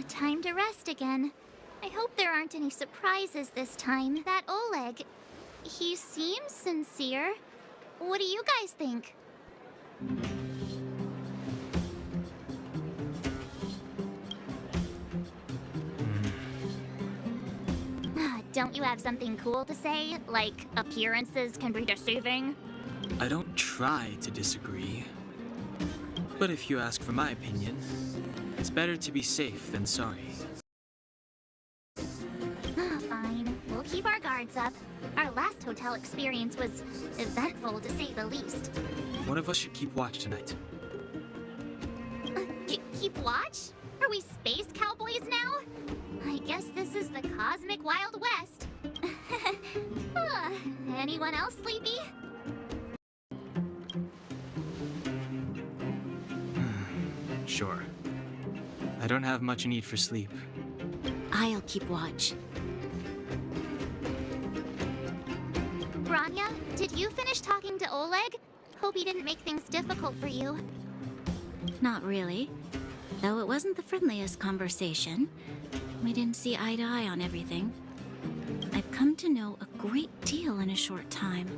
Time to rest again. I hope there aren't any surprises this time. That Oleg, he seems sincere. What do you guys think? Don't you have something cool to say? Like, appearances can be deceiving? I don't try to disagree. But if you ask for my opinion, it's better to be safe than sorry. Fine. We'll keep our guards up. Our last hotel experience was eventful, to say the least. One of us should keep watch tonight. Keep watch? Are we space cowboys now? I guess this is the cosmic Wild West. Anyone else sleepy? Sure. I don't have much need for sleep. I'll keep watch. Grania, did you finish talking to Oleg? Hope he didn't make things difficult for you. Not really. Though it wasn't the friendliest conversation. We didn't see eye to eye on everything. I've come to know a great deal in a short time.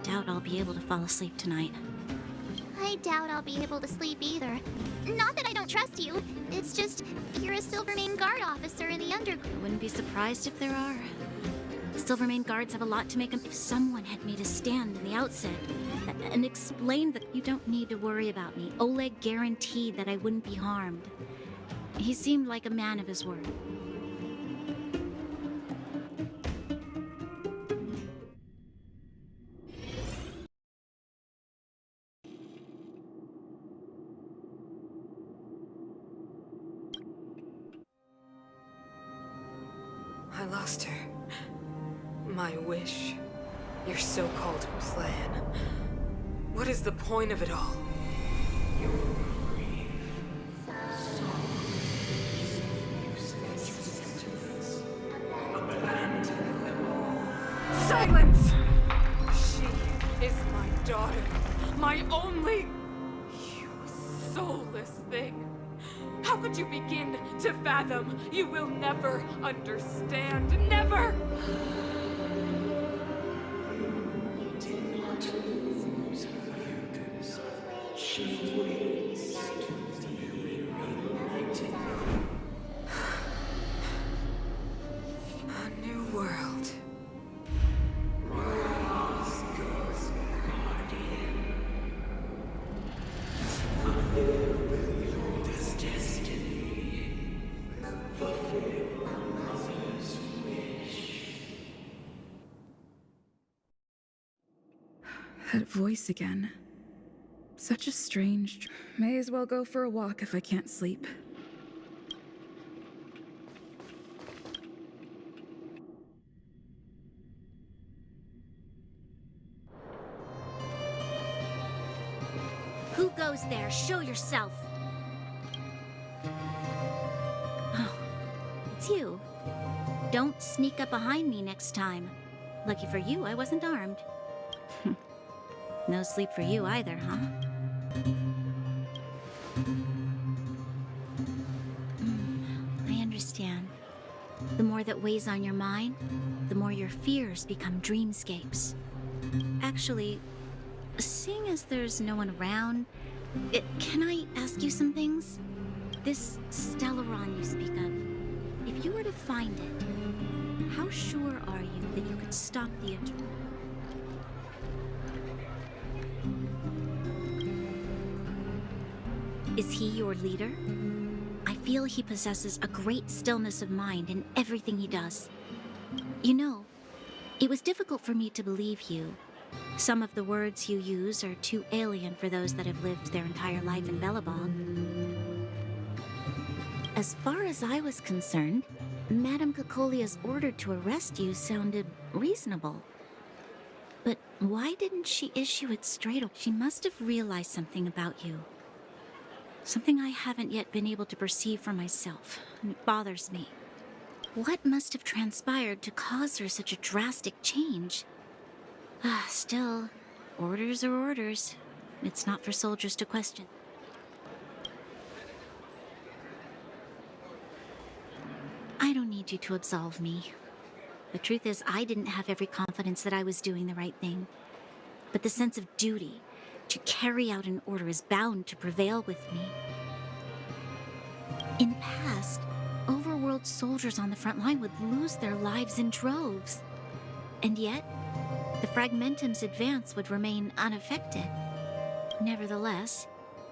Doubt I'll be able to fall asleep tonight. I doubt I'll be able to sleep either. Not that I don't trust you. It's just, you're a Silvermane Guard officer in the underground. I wouldn't be surprised if there are. Silvermane Guards have a lot to make them. If someone had made a stand in the outset and explained that you don't need to worry about me, Oleg guaranteed that I wouldn't be harmed. He seemed like a man of his word. I lost her. My wish. Your so-called plan. What is the point of it all? Silence! She is my daughter. My only... You soulless thing. How could you begin to fathom? You will never understand. Never! A new world. That voice again. Such a strange... May as well go for a walk if I can't sleep. Who goes there? Show yourself! Oh, it's you. Don't sneak up behind me next time. Lucky for you, I wasn't armed. No sleep for you either, huh? I understand. The more that weighs on your mind, the more your fears become dreamscapes. Actually, seeing as there's no one around, can I ask you some things? This Stellaron you speak of, if you were to find it, how sure are you that you could stop the intrusion? Is he your leader? I feel he possesses a great stillness of mind in everything he does. You know, it was difficult for me to believe you. Some of the words you use are too alien for those that have lived their entire life in Belobog. As far as I was concerned, Madame Cocolia's order to arrest you sounded reasonable. But why didn't she issue it straight away? She must have realized something about you. Something I haven't yet been able to perceive for myself. It bothers me. What must have transpired to cause her such a drastic change? Still, orders are orders. It's not for soldiers to question. want you to absolve me. The truth is, I didn't have every confidence that I was doing the right thing. But the sense of duty to carry out an order is bound to prevail with me. In the past, overworld soldiers on the front line would lose their lives in droves. And yet, the Fragmentum's advance would remain unaffected. Nevertheless,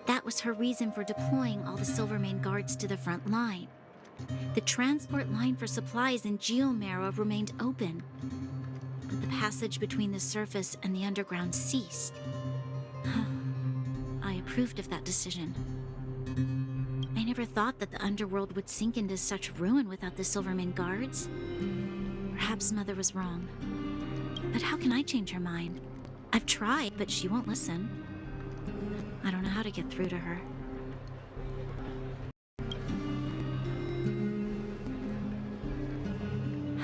that was her reason for deploying all the Silvermane guards to the front line. The transport line for supplies in Geomera remained open, but the passage between the surface and the underground ceased. I approved of that decision. I never thought that the underworld would sink into such ruin without the Silvermane guards. Perhaps Mother was wrong. But how can I change her mind? I've tried, but she won't listen. I don't know how to get through to her.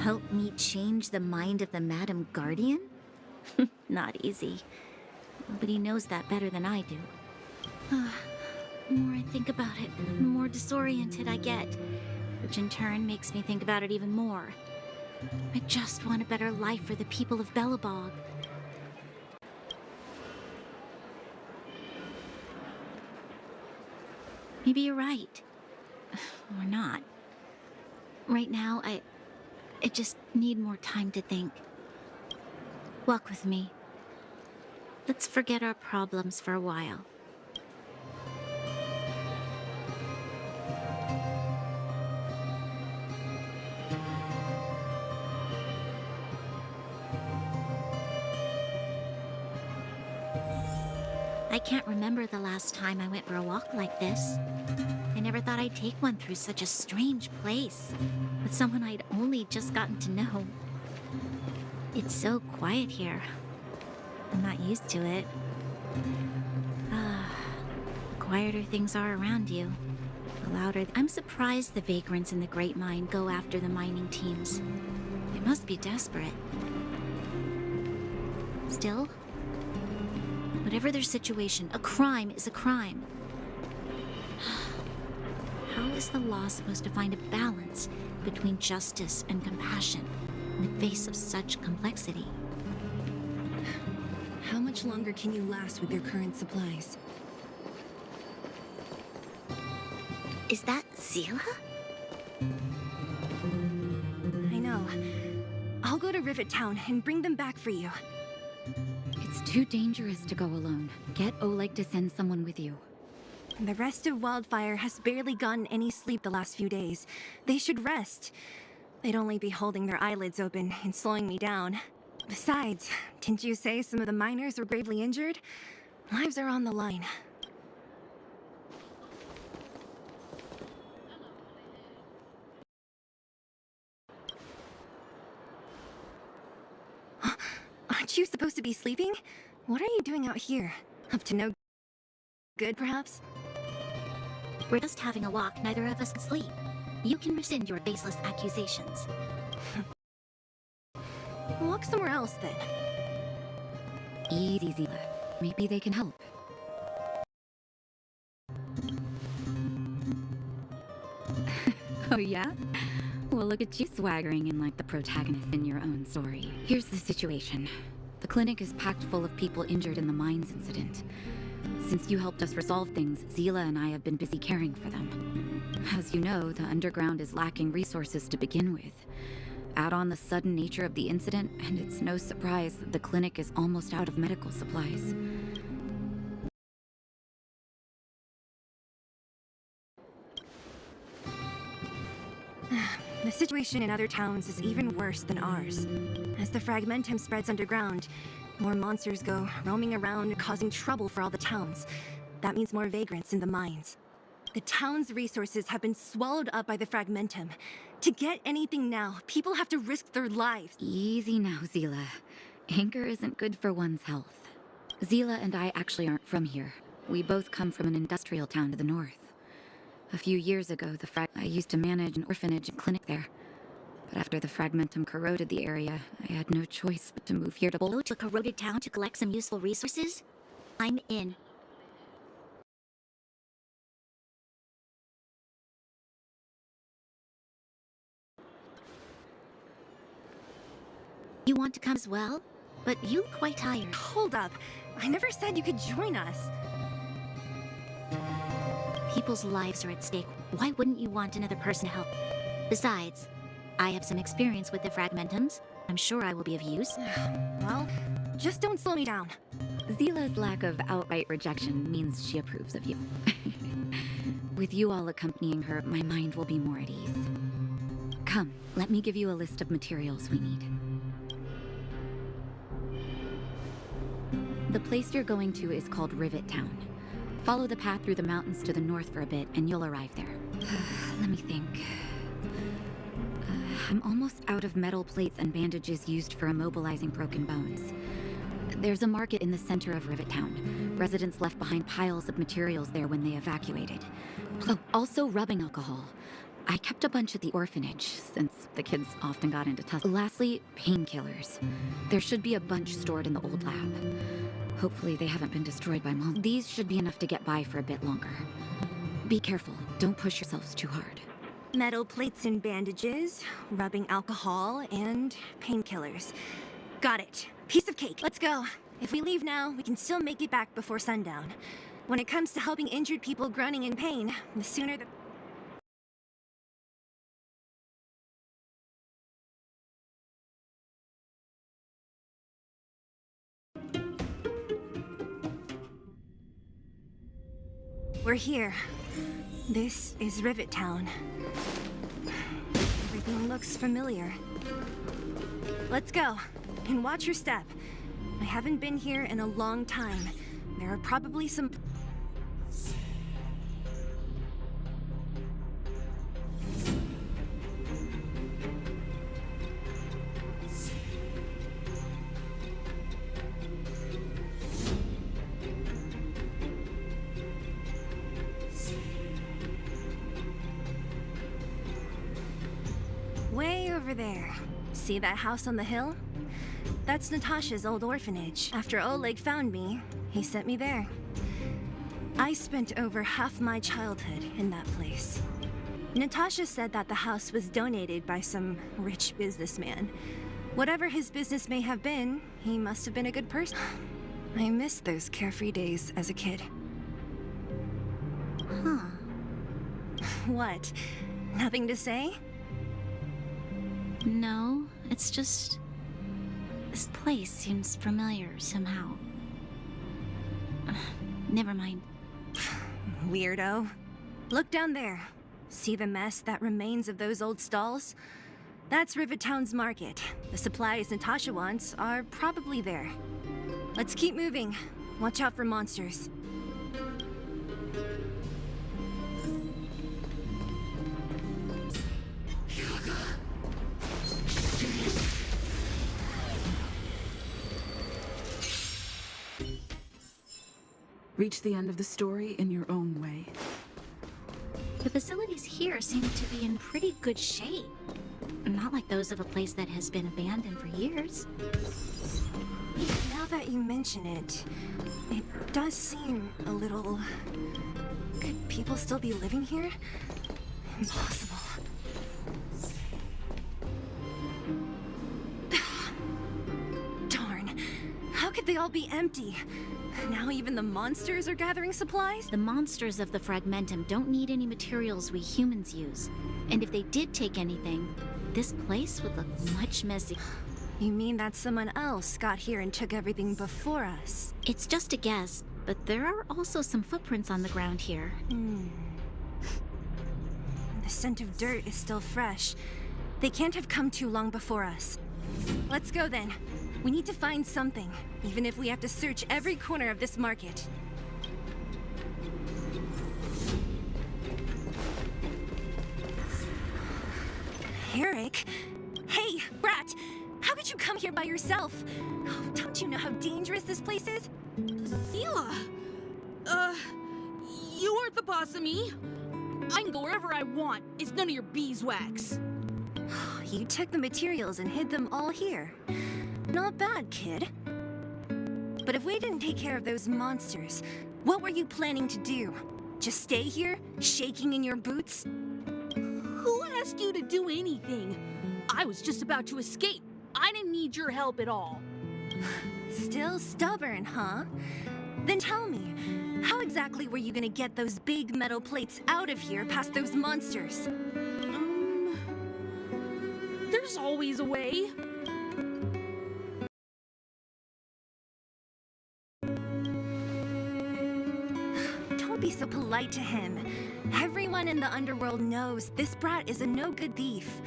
Help me change the mind of the Madam Guardian? Not easy. Nobody knows that better than I do. The more I think about it, the more disoriented I get, which in turn makes me think about it even more. I just want a better life for the people of Belobog. Maybe you're right. Or not. Right now, I just need more time to think. Walk with me. Let's forget our problems for a while. I can't remember the last time I went for a walk like this. I never thought I'd take one through such a strange place, with someone I'd only just gotten to know. It's so quiet here. I'm not used to it. The quieter things are around you, the louder. I'm surprised the vagrants in the Great Mine go after the mining teams. They must be desperate. Still, whatever their situation, a crime is a crime. How is the law supposed to find a balance between justice and compassion in the face of such complexity? How much longer can you last with your current supplies? Is that Zila? I know. I'll go to Rivet Town and bring them back for you. It's too dangerous to go alone. Get Oleg to send someone with you. The rest of Wildfire has barely gotten any sleep the last few days. They should rest. They'd only be holding their eyelids open and slowing me down. Besides, didn't you say some of the miners were gravely injured? Lives are on the line. Aren't you supposed to be sleeping? What are you doing out here? Up to no good, perhaps? We're just having a walk, neither of us can sleep. You can rescind your baseless accusations. Walk somewhere else, then. Easy, Zila. Maybe they can help. Oh yeah? Well, look at you swaggering in like the protagonist in your own story. Here's the situation. The clinic is packed full of people injured in the mines incident. Since you helped us resolve things, Zila and I have been busy caring for them. As you know, the underground is lacking resources to begin with. Add on the sudden nature of the incident, and it's no surprise that the clinic is almost out of medical supplies. The situation in other towns is even worse than ours. As the Fragmentum spreads underground, more monsters go roaming around, causing trouble for all the towns. That means more vagrants in the mines. The town's resources have been swallowed up by the Fragmentum. To get anything now, people have to risk their lives. Easy now, Zila. Anger isn't good for one's health. Zila and I actually aren't from here. We both come from an industrial town to the north. A few years ago, I used to manage an orphanage and clinic there. But after the Fragmentum corroded the area, I had no choice but to move here to Go to a corroded town to collect some useful resources? I'm in. You want to come as well? But you look quite tired. Hold up. I never said you could join us. People's lives are at stake. Why wouldn't you want another person to help? Besides, I have some experience with the fragmentums. I'm sure I will be of use. Well, just don't slow me down. Zila's lack of outright rejection means she approves of you. With you all accompanying her, my mind will be more at ease. Come, let me give you a list of materials we need. The place you're going to is called Rivet Town. Follow the path through the mountains to the north for a bit, and you'll arrive there. Let me think. I'm almost out of metal plates and bandages used for immobilizing broken bones. There's a market in the center of Rivet Town. Residents left behind piles of materials there when they evacuated. Oh, also rubbing alcohol. I kept a bunch at the orphanage, since the kids often got into tussles. Lastly, painkillers. There should be a bunch stored in the old lab. Hopefully they haven't been destroyed by monsters. These should be enough to get by for a bit longer. Be careful, don't push yourselves too hard. Metal plates and bandages, rubbing alcohol, and painkillers. Got it. Piece of cake. Let's go. If we leave now, we can still make it back before sundown. When it comes to helping injured people groaning in pain, the sooner the... We're here. This is Rivet Town. Everything looks familiar. Let's go, and watch your step. I haven't been here in a long time. There are probably some... Way over there. See that house on the hill? That's Natasha's old orphanage. After Oleg found me, he sent me there. I spent over half my childhood in that place. Natasha said that the house was donated by some rich businessman. Whatever his business may have been, he must have been a good person. I miss those carefree days as a kid. Huh. What? Nothing to say? No, it's just... this place seems familiar somehow. Never mind. Weirdo. Look down there. See the mess that remains of those old stalls? That's Rivet Town's market. The supplies Natasha wants are probably there. Let's keep moving. Watch out for monsters. Reach the end of the story in your own way. The facilities here seem to be in pretty good shape. Not like those of a place that has been abandoned for years. Now that you mention it, it does seem a little... Could people still be living here? Impossible. Darn. How could they all be empty? Now even the monsters are gathering supplies? The monsters of the Fragmentum don't need any materials we humans use. And if they did take anything, this place would look much messy. You mean that someone else got here and took everything before us? It's just a guess, but there are also some footprints on the ground here. The scent of dirt is still fresh. They can't have come too long before us. Let's go then. We need to find something, even if we have to search every corner of this market. Eric? Hey, Brat! How could you come here by yourself? Oh, don't you know how dangerous this place is? Zila! You aren't the boss of me. I can go wherever I want. It's none of your beeswax. You took the materials and hid them all here. Not bad, kid. But if we didn't take care of those monsters, what were you planning to do? Just stay here, shaking in your boots? Who asked you to do anything? I was just about to escape. I didn't need your help at all. Still stubborn, huh? Then tell me, how exactly were you gonna get those big metal plates out of here past those monsters? There's always a way. Don't be so polite to him. Everyone in the underworld knows this brat is a no-good thief.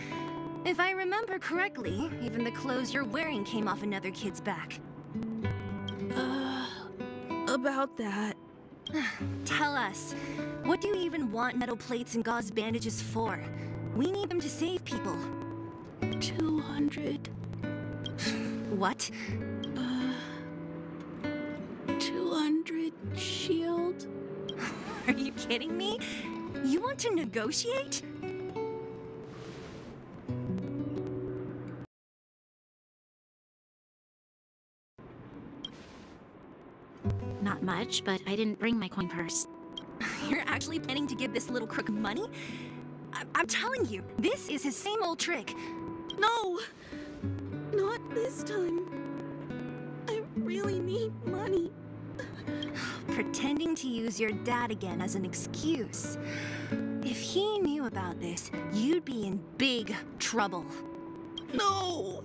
If I remember correctly, even the clothes you're wearing came off another kid's back. About that. Tell us, what do you even want metal plates and gauze bandages for? We need them to save people. 200. What? 200 shield. Are you kidding me? You want to negotiate? Not much, but I didn't bring my coin purse. You're actually planning to give this little crook money? I'm telling you, this is his same old trick. No! Not this time. I really need money. Pretending to use your dad again as an excuse. If he knew about this, you'd be in big trouble. No!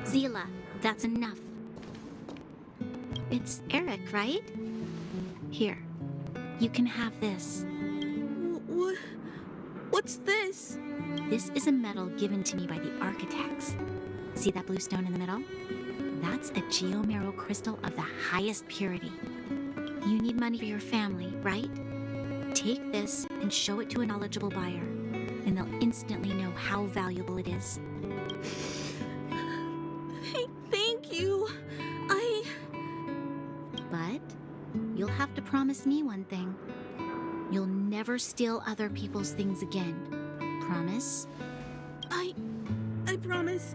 Zila, that's enough. It's Eric, right? Here, you can have this. What's this? This is a medal given to me by the architects. See that blue stone in the middle? That's a geomerald crystal of the highest purity. You need money for your family, right? Take this and show it to a knowledgeable buyer, and they'll instantly know how valuable it is. Thank you. But you'll have to promise me one thing. You'll never steal other people's things again. Promise? I promise.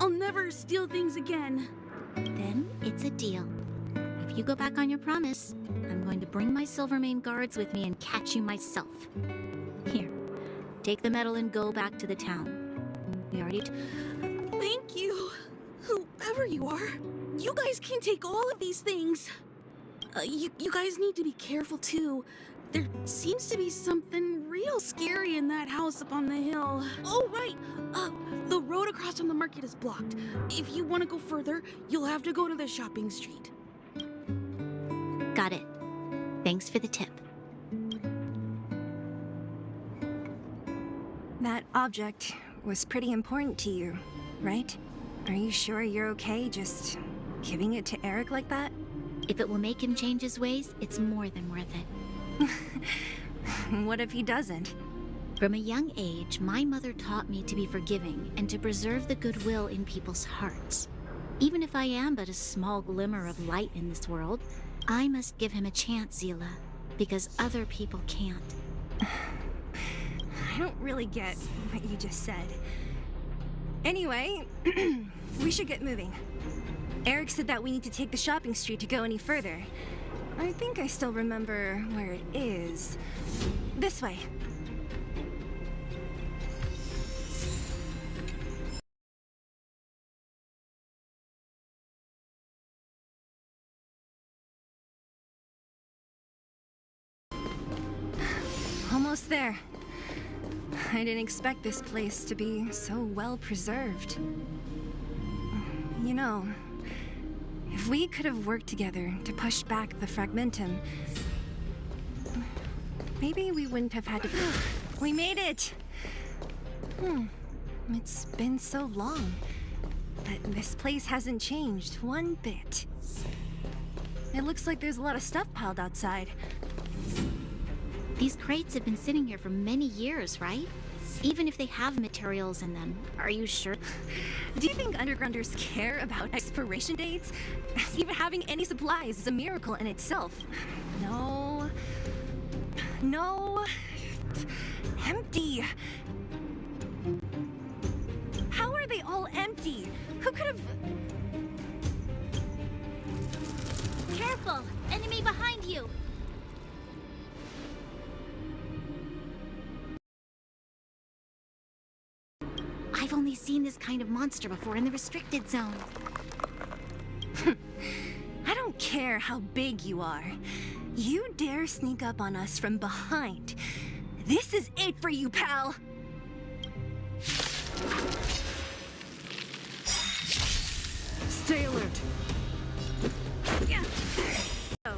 I'll never steal things again. Then it's a deal. If you go back on your promise, I'm going to bring my Silvermane guards with me and catch you myself. Here, take the medal and go back to the town. We already Thank you. Whoever you are, you guys can take all of these things. You guys need to be careful too. There seems to be something real scary in that house up on the hill. Oh, right. The road across from the market is blocked. If you want to go further, you'll have to go to the shopping street. Got it. Thanks for the tip. That object was pretty important to you, right? Are you sure you're okay just giving it to Eric like that? If it will make him change his ways, it's more than worth it. What if he doesn't? From a young age, my mother taught me to be forgiving and to preserve the goodwill in people's hearts. Even if I am but a small glimmer of light in this world, I must give him a chance, Zila, because other people can't. I don't really get what you just said. Anyway, we should get moving. Eric said that we need to take the shopping street to go any further. I think I still remember where it is. This way. Almost there. I didn't expect this place to be so well preserved. You know, if we could have worked together to push back the fragmentum, maybe we wouldn't have had to... We made it! It's been so long, but this place hasn't changed one bit. It looks like there's a lot of stuff piled outside. These crates have been sitting here for many years, right? Even if they have materials in them, are you sure? Do you think undergrounders care about expiration dates? Even having any supplies is a miracle in itself. No. No. Empty. How are they all empty? Who could have... Careful! Enemy behind you! I've only seen this kind of monster before in the restricted zone. I don't care how big you are. You dare sneak up on us from behind. This is it for you, pal! Stay alert. Oh,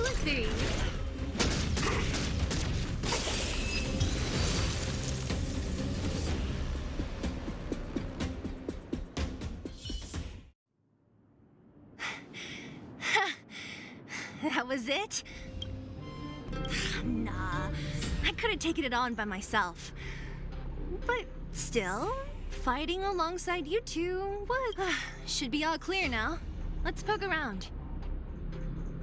let's see. That was it? Nah, I could have taken it on by myself. But still, fighting alongside you two, what? Should be all clear now. Let's poke around.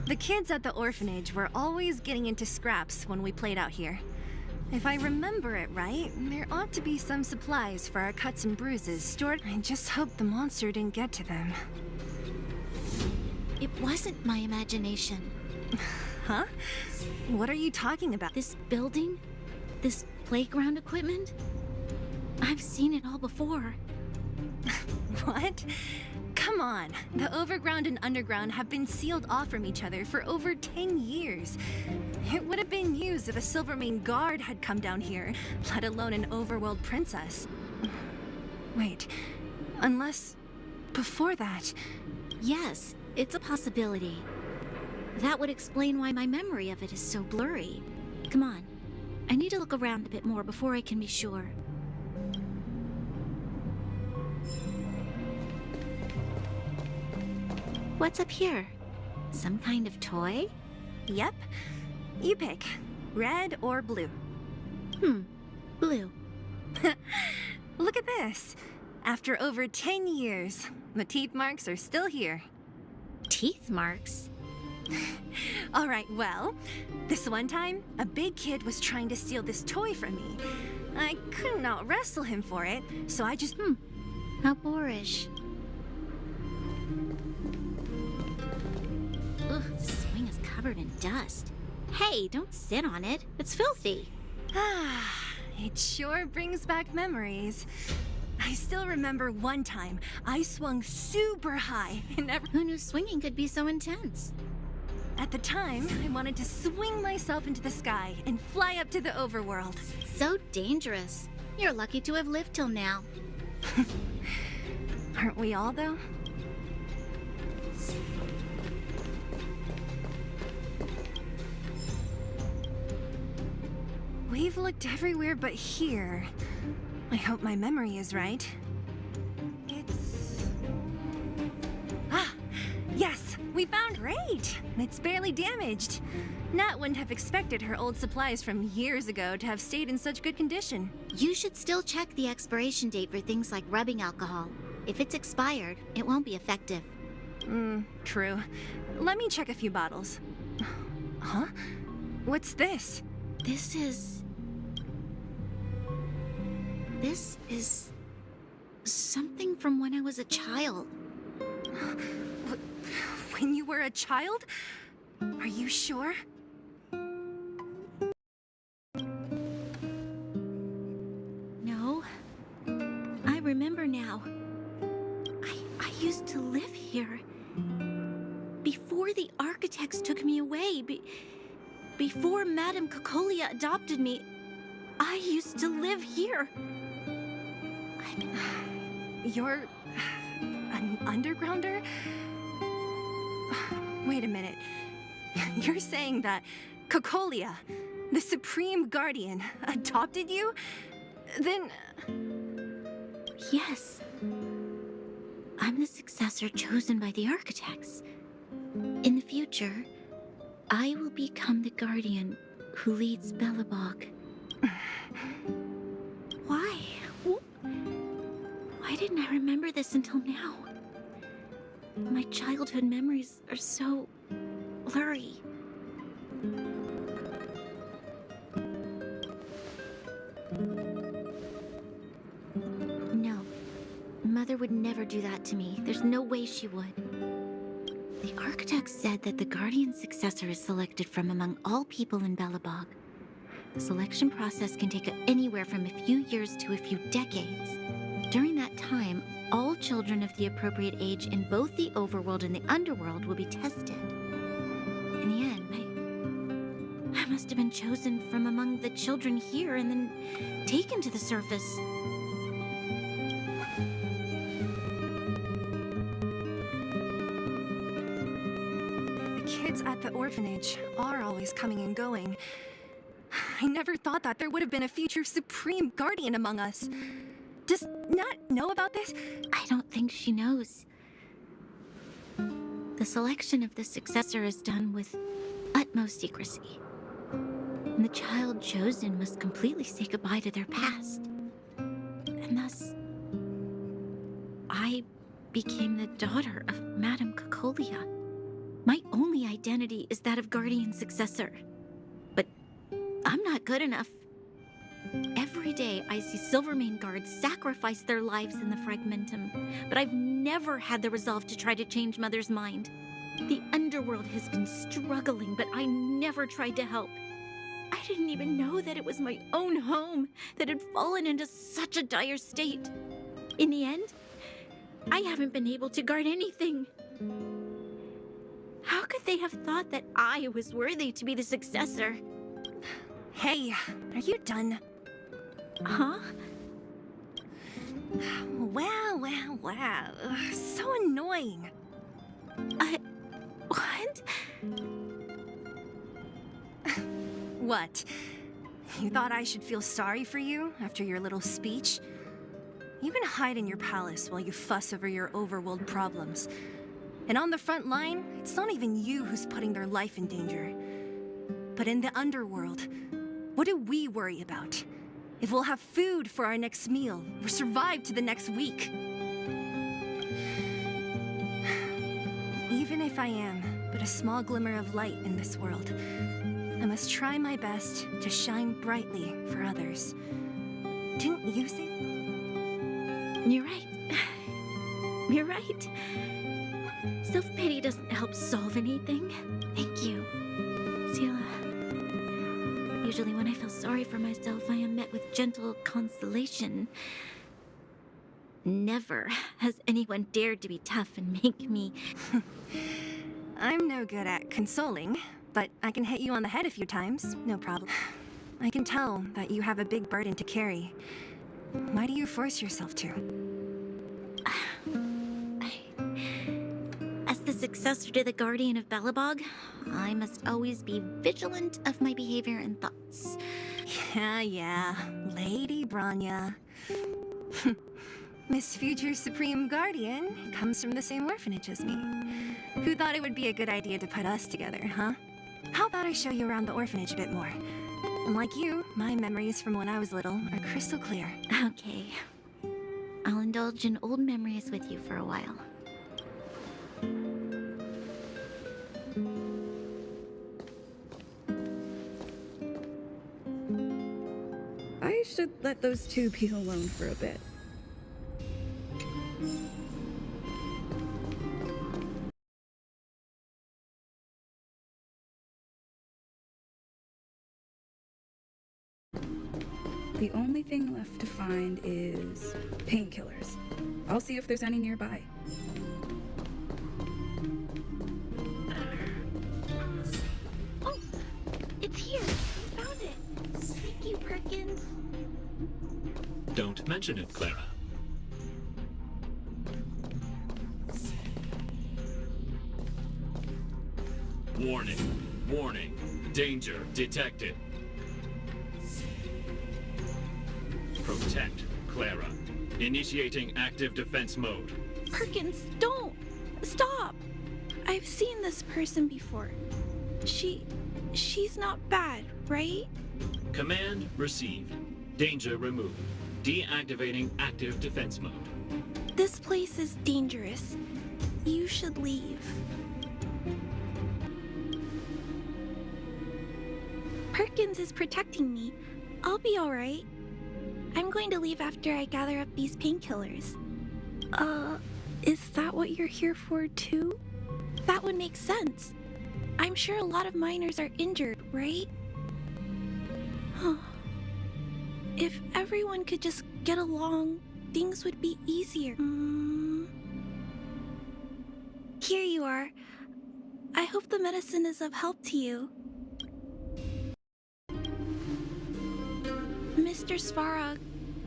The kids at the orphanage were always getting into scraps when we played out here. If I remember it right, there ought to be some supplies for our cuts and bruises stored. I just hope the monster didn't get to them. It wasn't my imagination. Huh? What are you talking about? This building? This playground equipment? I've seen it all before. What? Come on. The overground and underground have been sealed off from each other for over 10 years. It would have been used if a Silvermane guard had come down here, let alone an overworld princess. Wait, unless before that... Yes, it's a possibility. That would explain why my memory of it is so blurry. Come on. I need to look around a bit more before I can be sure. What's up here? Some kind of toy? Yep. You pick. Red or blue. Blue. Look at this. After over 10 years, the teeth marks are still here. Teeth marks? All right, well, this one time, a big kid was trying to steal this toy from me. I couldn't out-wrestle him for it, so I just... How boorish. Ugh, the swing is covered in dust. Hey, don't sit on it. It's filthy. It sure brings back memories. I still remember one time I swung super high and Who knew swinging could be so intense? At the time, I wanted to swing myself into the sky and fly up to the overworld. So dangerous. You're lucky to have lived till now. Aren't we all, though? We've looked everywhere but here. I hope my memory is right. It's... Ah! Yes! We found Great! It's barely damaged. Nat wouldn't have expected her old supplies from years ago to have stayed in such good condition. You should still check the expiration date for things like rubbing alcohol. If it's expired, it won't be effective. True. Let me check a few bottles. Huh? What's this? This is something from when I was a child. When you were a child? Are you sure? No. I remember now. I used to live here. Before the architects took me away, before Madame Cocolia adopted me, I used to live here. You're... an undergrounder? Wait a minute. You're saying that Cocolia, the Supreme Guardian, adopted you? Then... Yes. I'm the successor chosen by the architects. In the future, I will become the guardian who leads Belobog. Why? Why didn't I remember this until now? My childhood memories are so blurry. No. Mother would never do that to me. There's no way she would. The architect said that the guardian successor is selected from among all people in Belobog. The selection process can take anywhere from a few years to a few decades. During that time, all children of the appropriate age in both the overworld and the underworld will be tested. In the end, I must have been chosen from among the children here and then taken to the surface. The kids at the orphanage are always coming and going. I never thought that there would have been a future supreme guardian among us. Does Nat know about this? I don't think she knows. The selection of the successor is done with utmost secrecy. And the child chosen must completely say goodbye to their past. And thus, I became the daughter of Madame Cacolia. My only identity is that of guardian successor. But I'm not good enough. Every day I see Silvermane guards sacrifice their lives in the Fragmentum, but I've never had the resolve to try to change Mother's mind. The underworld has been struggling, but I never tried to help. I didn't even know that it was my own home that had fallen into such a dire state. In the end, I haven't been able to guard anything. How could they have thought that I was worthy to be the successor? Hey, are you done? Huh? Wow. Ugh, so annoying. What? What? You thought I should feel sorry for you after your little speech? You can hide in your palace while you fuss over your overworld problems. And on the front line, it's not even you who's putting their life in danger. But in the underworld, what do we worry about? If we'll have food for our next meal, or survive to the next week. Even if I am but a small glimmer of light in this world, I must try my best to shine brightly for others. Didn't you say? You're right. You're right. Self-pity doesn't help solve anything. Thank you, Sila. Usually when I feel sorry for myself, I am met with gentle consolation. Never has anyone dared to be tough and make me... I'm no good at consoling, but I can hit you on the head a few times, no problem. I can tell that you have a big burden to carry. Why do you force yourself to? As the successor to the Guardian of Balabog, I must always be vigilant of my behavior and thoughts. Yeah, Lady Branya. Miss Future Supreme Guardian comes from the same orphanage as me. Who thought it would be a good idea to put us together, huh? How about I show you around the orphanage a bit more? Unlike you, my memories from when I was little are crystal clear. Okay. I'll indulge in old memories with you for a while. I should let those two be alone for a bit. The only thing left to find is painkillers. I'll see if there's any nearby. Oh, it's here. I found it. Thank you, Perkins. Don't mention it, Clara. Warning. Warning. Danger detected. Protect Clara. Initiating active defense mode. Perkins, don't! Stop! I've seen this person before. She's not bad, right? Command received. Danger removed. Deactivating active defense mode. This place is dangerous. You should leave. Perkins is protecting me. I'll be alright. I'm going to leave after I gather up these painkillers. Is that what you're here for too? That would make sense. I'm sure a lot of miners are injured, right? If everyone could just get along, things would be easier. Here you are. I hope the medicine is of help to you. Mr. Svarog,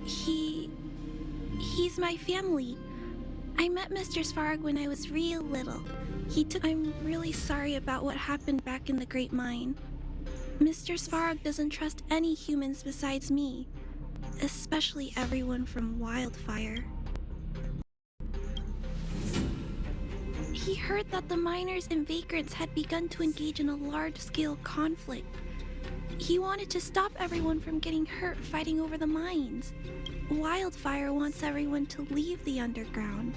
he's my family. I met Mr. Svarog when I was real little. I'm really sorry about what happened back in the Great Mine. Mr. Svarog doesn't trust any humans besides me, especially everyone from Wildfire. He heard that the miners and vagrants had begun to engage in a large-scale conflict. He wanted to stop everyone from getting hurt fighting over the mines. Wildfire wants everyone to leave the underground,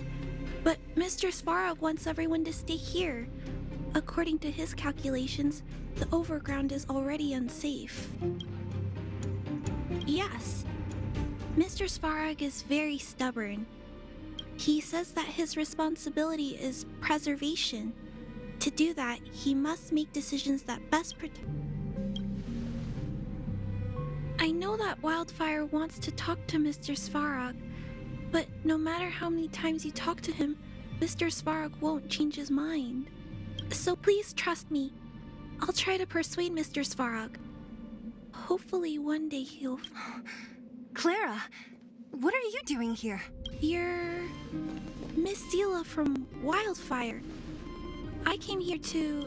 but Mr. Svarog wants everyone to stay here. According to his calculations, the overground is already unsafe. Yes, Mr. Svarog is very stubborn. He says that his responsibility is preservation. To do that, he must make decisions that best protect. I know that Wildfire wants to talk to Mr. Svarog, but no matter how many times you talk to him, Mr. Svarog won't change his mind. So please trust me. I'll try to persuade Mr. Svarog. Hopefully one day he'll... Clara, what are you doing here? You're... Miss Zila from Wildfire. I came here to...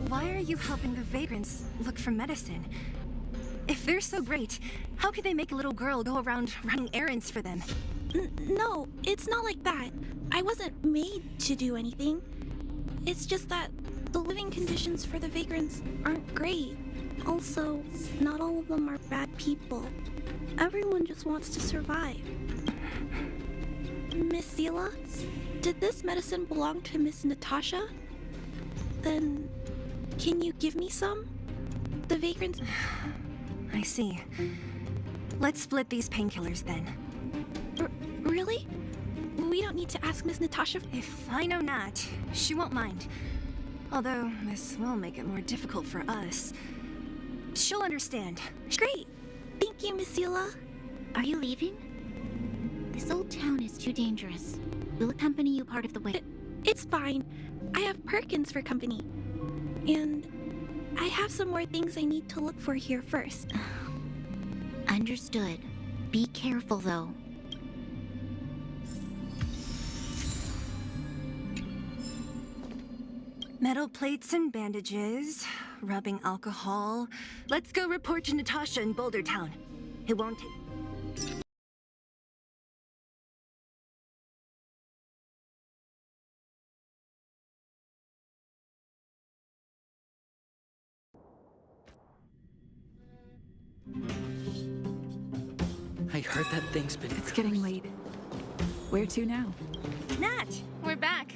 Why are you helping the vagrants look for medicine? If they're so great, how could they make a little girl go around running errands for them? No, it's not like that. I wasn't made to do anything. It's just that the living conditions for the vagrants aren't great. Also, not all of them are bad people. Everyone just wants to survive. Miss Zila, did this medicine belong to Miss Natasha? Then, can you give me some? The vagrants... I see. Let's split these painkillers then. Really? We don't need to ask Miss Natasha. If I know Nat, she won't mind. Although, this will make it more difficult for us. She'll understand. Great! Thank you, Miss Zila. Are you leaving? This old town is too dangerous. We'll accompany you part of the way. It's fine. I have Perkins for company. And I have some more things I need to look for here first. Understood. Be careful, though. Metal plates and bandages, rubbing alcohol. Let's go report to Natasha in Boulder Town. It won't take... I heard that thing's been... It's getting late. Where to now? Nat, we're back.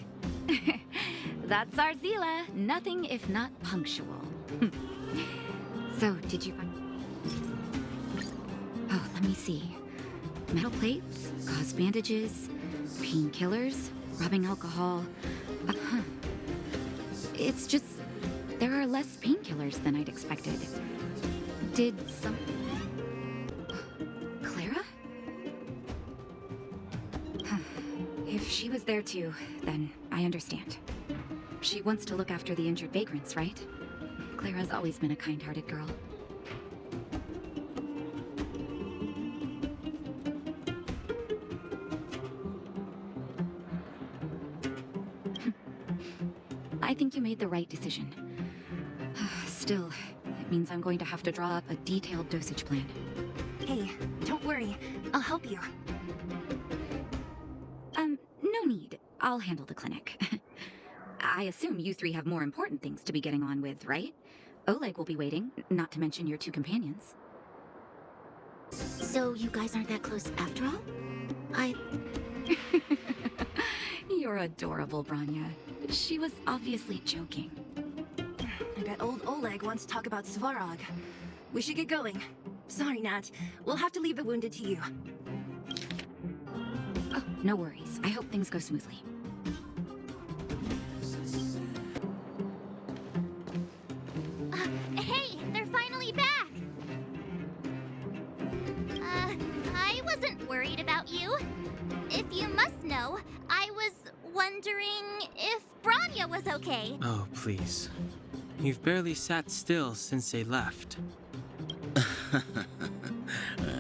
That's our Zila. Nothing if not punctual. So, did you find... Oh, let me see. Metal plates, gauze bandages, painkillers, rubbing alcohol. It's just... there are less painkillers than I'd expected. Did some... Clara? If she was there too, then I understand. She wants to look after the injured vagrants, right? Clara's always been a kind-hearted girl. I think you made the right decision. Still, it means I'm going to have to draw up a detailed dosage plan. Hey, don't worry. I'll help you. No need. I'll handle the clinic. I assume you three have more important things to be getting on with, right? Oleg will be waiting, not to mention your two companions. So you guys aren't that close after all? You're adorable, Branya. She was obviously joking. I bet old Oleg wants to talk about Svarog. We should get going. Sorry, Nat. We'll have to leave the wounded to you. Oh, no worries. I hope things go smoothly. you. If you must know, I was wondering if Branya was okay. Oh, please. You've barely sat still since they left.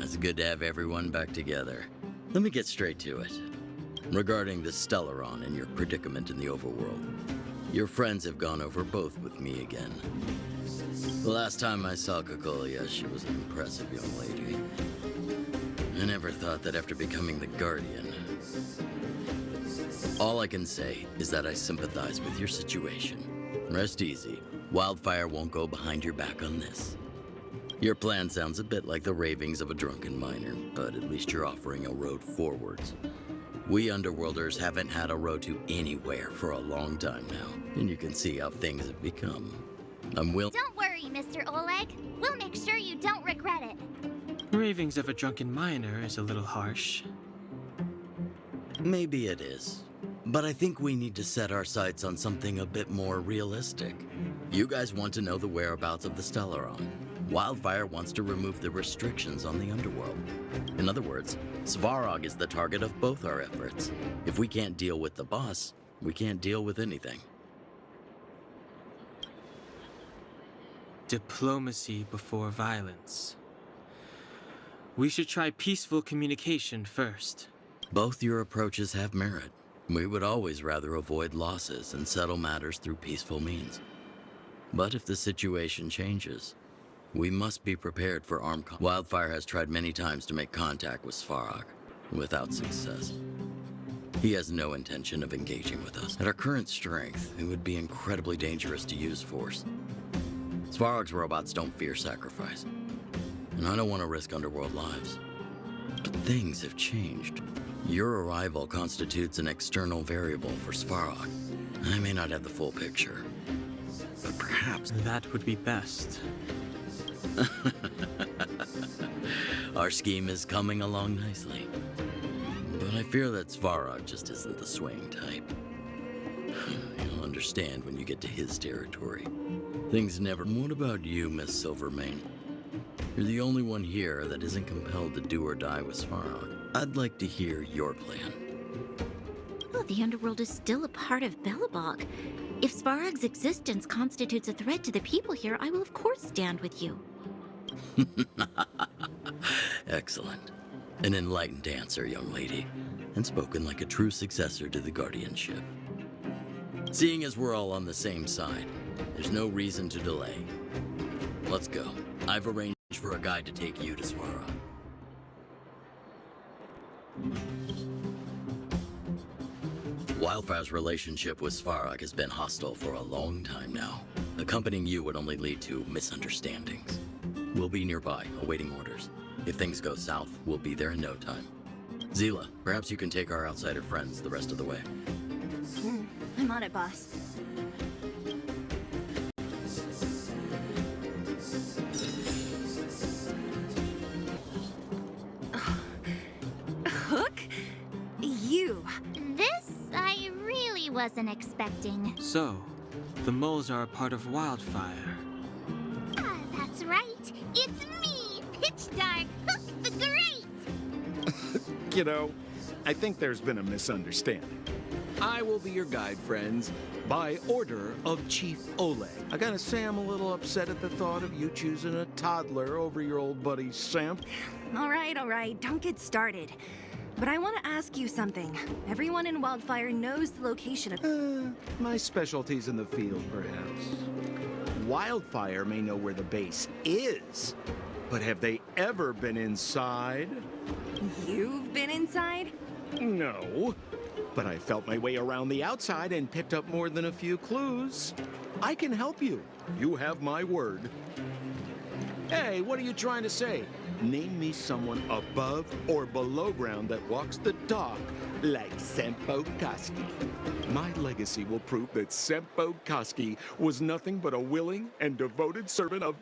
It's good to have everyone back together. Let me get straight to it. Regarding the Stellaron and your predicament in the overworld, your friends have gone over both with me again. The last time I saw Kakolia, she was an impressive young lady. I never thought that after becoming the Guardian. All I can say is that I sympathize with your situation. Rest easy. Wildfire won't go behind your back on this. Your plan sounds a bit like the ravings of a drunken miner, but at least you're offering a road forwards. We Underworlders haven't had a road to anywhere for a long time now, and you can see how things have become. I'm willing. Don't worry, Mr. Oleg. We'll make sure you don't regret it. Ravings of a drunken miner is a little harsh. Maybe it is, but I think we need to set our sights on something a bit more realistic. You guys want to know the whereabouts of the Stellaron. Wildfire wants to remove the restrictions on the underworld. In other words, Svarog is the target of both our efforts. If we can't deal with the boss, we can't deal with anything. Diplomacy before violence. We should try peaceful communication first. Both your approaches have merit. We would always rather avoid losses and settle matters through peaceful means. But if the situation changes, we must be prepared for armed conflict. Wildfire has tried many times to make contact with Svarog, without success. He has no intention of engaging with us. At our current strength, it would be incredibly dangerous to use force. Svarog's robots don't fear sacrifice, and I don't want to risk Underworld lives. But things have changed. Your arrival constitutes an external variable for Svarog. I may not have the full picture, but perhaps That would be best. our scheme is coming along nicely. But I fear that Svarog just isn't the swaying type. You'll understand when you get to his territory. Things never... What about you, Miss Silvermane? You're the only one here that isn't compelled to do or die with Svarog. I'd like to hear your plan. Well, the underworld is still a part of Belobog. If Svarog's existence constitutes a threat to the people here, I will of course stand with you. Excellent. An enlightened answer, young lady, and spoken like a true successor to the guardianship. Seeing as we're all on the same side, there's no reason to delay. Let's go. I've arranged for a guide to take you to Svarog. Wildfire's relationship with Svarog has been hostile for a long time now. Accompanying you would only lead to misunderstandings. We'll be nearby, awaiting orders. If things go south, we'll be there in no time. Zila, perhaps you can take our outsider friends the rest of the way. I'm on it, boss. Hook? You. This I really wasn't expecting. So, the moles are a part of Wildfire. Ah, that's right. It's me, Pitch Dark, Hook the Great. Kiddo, I think there's been a misunderstanding. I will be your guide, friends, by order of Chief Oleg. I gotta say I'm a little upset at the thought of you choosing a toddler over your old buddy Samp. All right, don't get started. But I want to ask you something. Everyone in Wildfire knows the location of... My specialty's in the field, perhaps. Wildfire may know where the base is, but have they ever been inside? You've been inside? No, but I felt my way around the outside and picked up more than a few clues. I can help you. You have my word. Hey, what are you trying to say? Name me someone above or below ground that walks the dock like Sempo Koski. My legacy will prove that Sempo Koski was nothing but a willing and devoted servant of...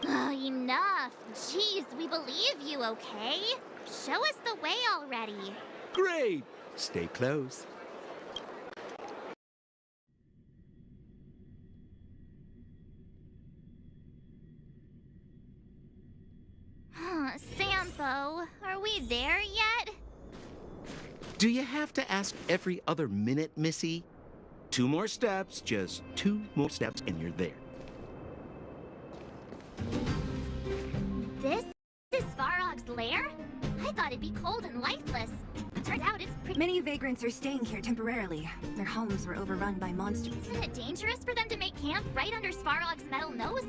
Oh, enough. Jeez, we believe you, okay? Show us the way already. Great! Stay close. Sampo, are we there yet? Do you have to ask every other minute, Missy? 2 more steps, just 2 more steps, and you're there. This is Svarog's lair? I thought it'd be cold and lifeless. Turns out it's pretty... Many vagrants are staying here temporarily. Their homes were overrun by monsters. Isn't it dangerous for them to make camp right under Svarog's metal nose?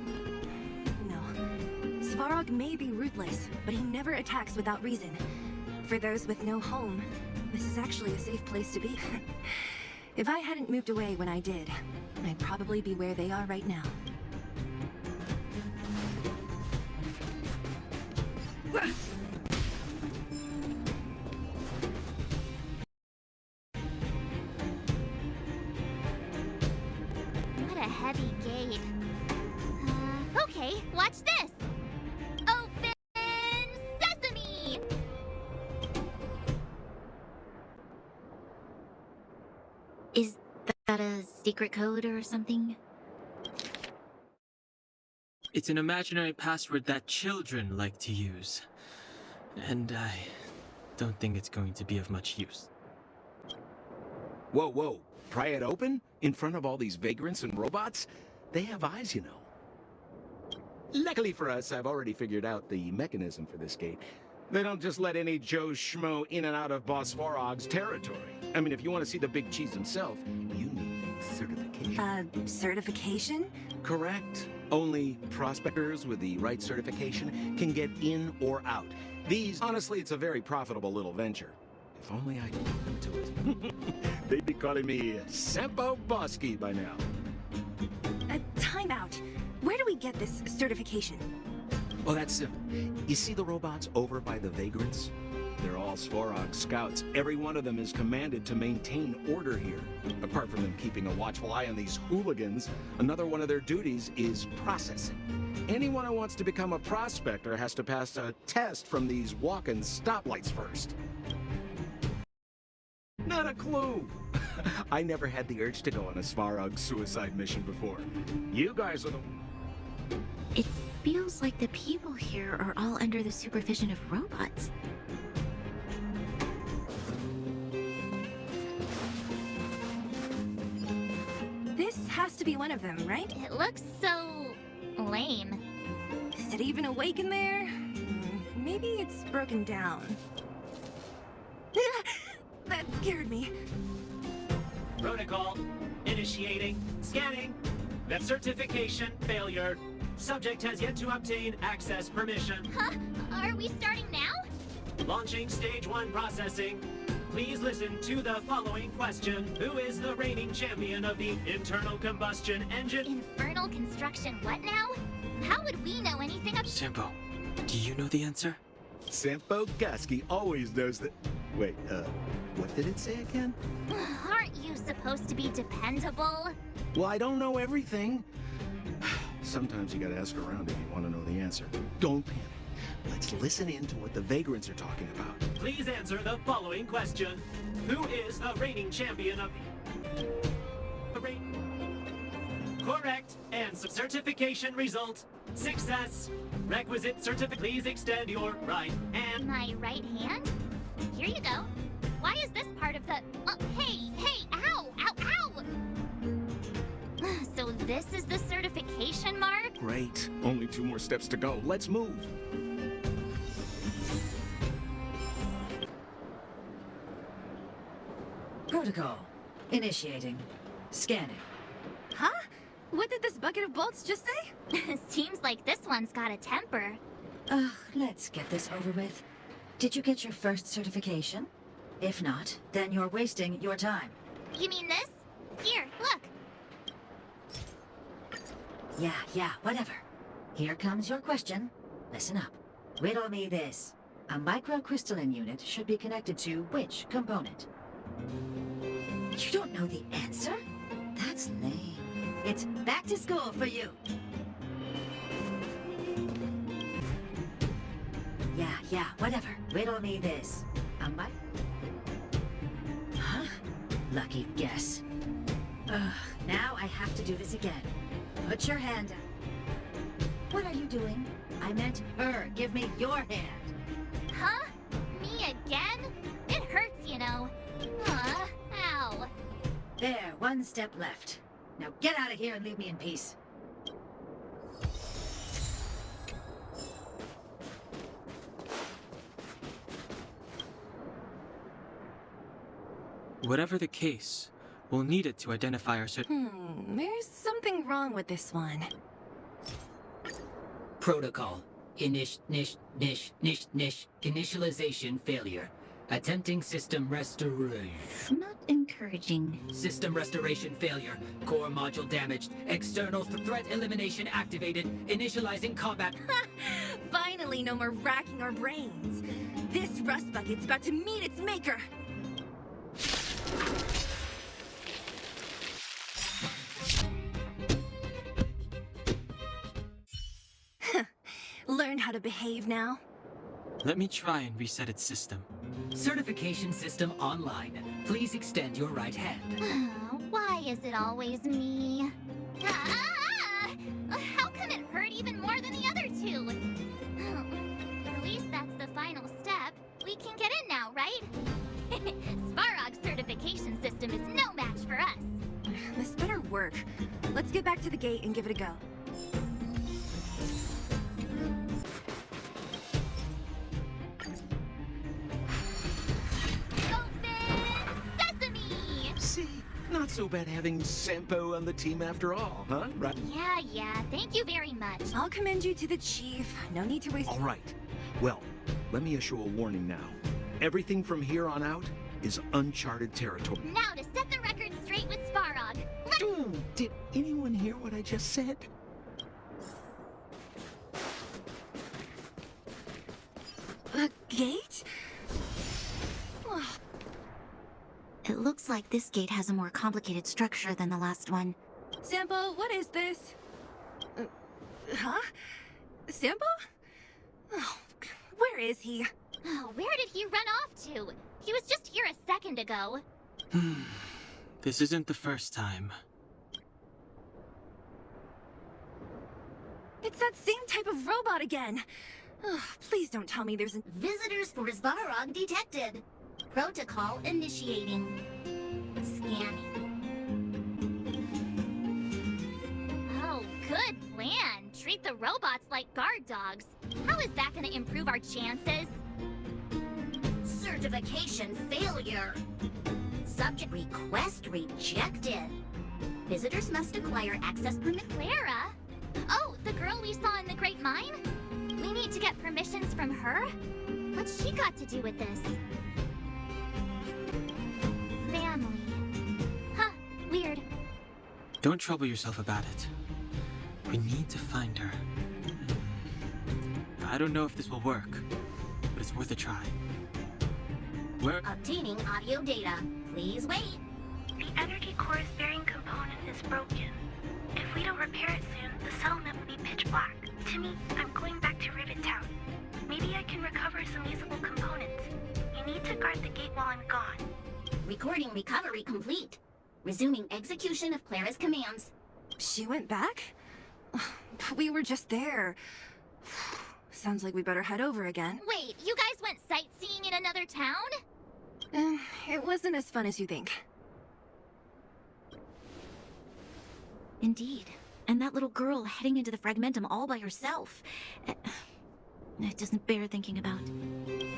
No. Svarog may be ruthless, but he never attacks without reason. For those with no home, this is actually a safe place to be. If I hadn't moved away when I did, I'd probably be where they are right now. What a heavy gate. Okay, watch this! Open sesame! Is that a secret code or something? It's an imaginary password that children like to use. And I don't think it's going to be of much use. Whoa, whoa. Pry it open? In front of all these vagrants and robots? They have eyes, you know. Luckily for us, I've already figured out the mechanism for this gate. They don't just let any Joe Schmo in and out of Boss Svarog's territory. I mean, if you want to see the big cheese himself, you need certification. Certification? Correct. Only prospectors with the right certification can get in or out. These, honestly, it's a very profitable little venture. If only I could get into it. They'd be calling me Sampo Bosky by now. Time out. Where do we get this certification? Oh, that's simple. You see the robots over by the vagrants? They're all Svarog scouts. Every one of them is commanded to maintain order here. Apart from them keeping a watchful eye on these hooligans, another one of their duties is processing. Anyone who wants to become a prospector has to pass a test from these walk-in stoplights first. Not a clue. I never had the urge to go on a Svarog suicide mission before. You guys are the... It feels like the people here are all under the supervision of robots. This has to be one of them, right? It looks so... lame. Is it even awake in there? Maybe it's broken down. That scared me. Protocol. Initiating. Scanning. That certification failure. Subject has yet to obtain access permission. Huh? Are we starting now? Launching stage 1 processing. Please listen to the following question. Who is the reigning champion of the internal combustion engine? Infernal construction what now? How would we know anything about... Sampo, do you know the answer? Sampo Gasky always knows that... Wait, what did it say again? Aren't you supposed to be dependable? Well, I don't know everything. Sometimes you gotta ask around if you want to know the answer. Don't panic. Let's listen in to what the vagrants are talking about. Please answer the following question. Who is the reigning champion of the Correct. And certification result. Success. Requisite certificate. Please extend your right hand. My right hand? Here you go. Why is this part of the... hey, ow, ow, ow! So this is the certification mark? Great. Only 2 more steps to go. Let's move. Protocol. Initiating. Scanning. Huh? What did this bucket of bolts just say? Seems like this one's got a temper. Let's get this over with. Did you get your first certification? If not, then you're wasting your time. You mean this? Here, look. Yeah, whatever. Here comes your question. Listen up. Riddle me this. A microcrystalline unit should be connected to which component? You don't know the answer? That's lame. It's back to school for you. Yeah, whatever. Riddle me this. A Huh? Lucky guess. Now I have to do this again. Put your hand out. What are you doing? I meant her. Give me your hand. Huh? Me again? It hurts, you know. one step left. Now get out of here and leave me in peace. Whatever the case, we'll need it to identify our There's something wrong with this one. Protocol. Initialization failure. Attempting system restoration. Not encouraging. System restoration failure. Core module damaged. External threat elimination activated. Initializing combat. Finally, no more racking our brains. This rust bucket's about to meet its maker. Learn how to behave now. Let me try and reset its system. Certification system online. Please extend your right hand. Why is it always me? How come it hurt even more than the other two? At least that's the final step. We can get in now, right? Svarog's certification system is no match for us. This better work. Let's get back to the gate and give it a go. See, not so bad having Sampo on the team after all, huh? Right? Yeah, thank you very much. I'll commend you to the chief. No need to waste... All right. Well, let me issue a warning now. Everything from here on out is uncharted territory. Now to set the record straight with Svarog. Did anyone hear what I just said? A gate? It looks like this gate has a more complicated structure than the last one. Sampo, what is this? Huh? Sampo? Oh, where is he? Oh, where did he run off to? He was just here a second ago. This isn't the first time. It's that same type of robot again. Oh, please don't tell me there's a... Visitors for Svarog detected. Protocol initiating. Scanning. Oh, good plan. Treat the robots like guard dogs. How is that gonna improve our chances? Certification failure. Subject request rejected. Visitors must acquire access permit. Clara? Oh, the girl we saw in the Great Mine? We need to get permissions from her? What's she got to do with this? Family. Huh, weird. Don't trouble yourself about it. We need to find her. I don't know if this will work, but it's worth a try. Where? Obtaining audio data. Please wait. The energy core's bearing component is broken. If we don't repair it soon, the settlement will be pitch black. Timmy, I'm going back to Rivet Town. Maybe I can recover some usable components. You need to guard the gate while I'm gone. Recording recovery complete. Resuming execution of Clara's commands. She went back? We were just there. Sounds like we better head over again. Wait, you guys went sightseeing in another town? It wasn't as fun as you think. Indeed. And that little girl heading into the Fragmentum all by herself. It doesn't bear thinking about.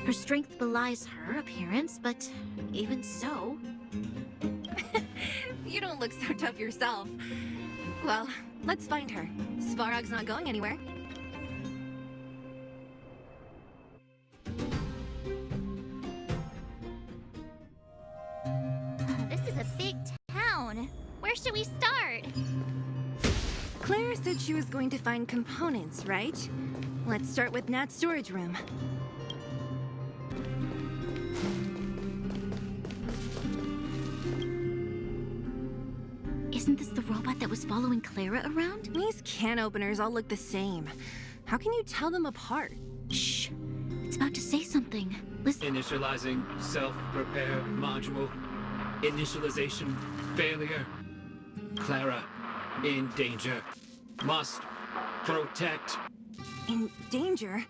Her strength belies her appearance, but even so... You don't look so tough yourself. Well, let's find her. Svarog's not going anywhere. This is a big town. Where should we start? Clara said she was going to find components, right? Let's start with Nat's storage room. Isn't this the robot that was following Clara around? These can openers all look the same. How can you tell them apart? Shh. It's about to say something. Listen. Initializing self-repair module. Initialization failure. Clara in danger. Must protect. In danger?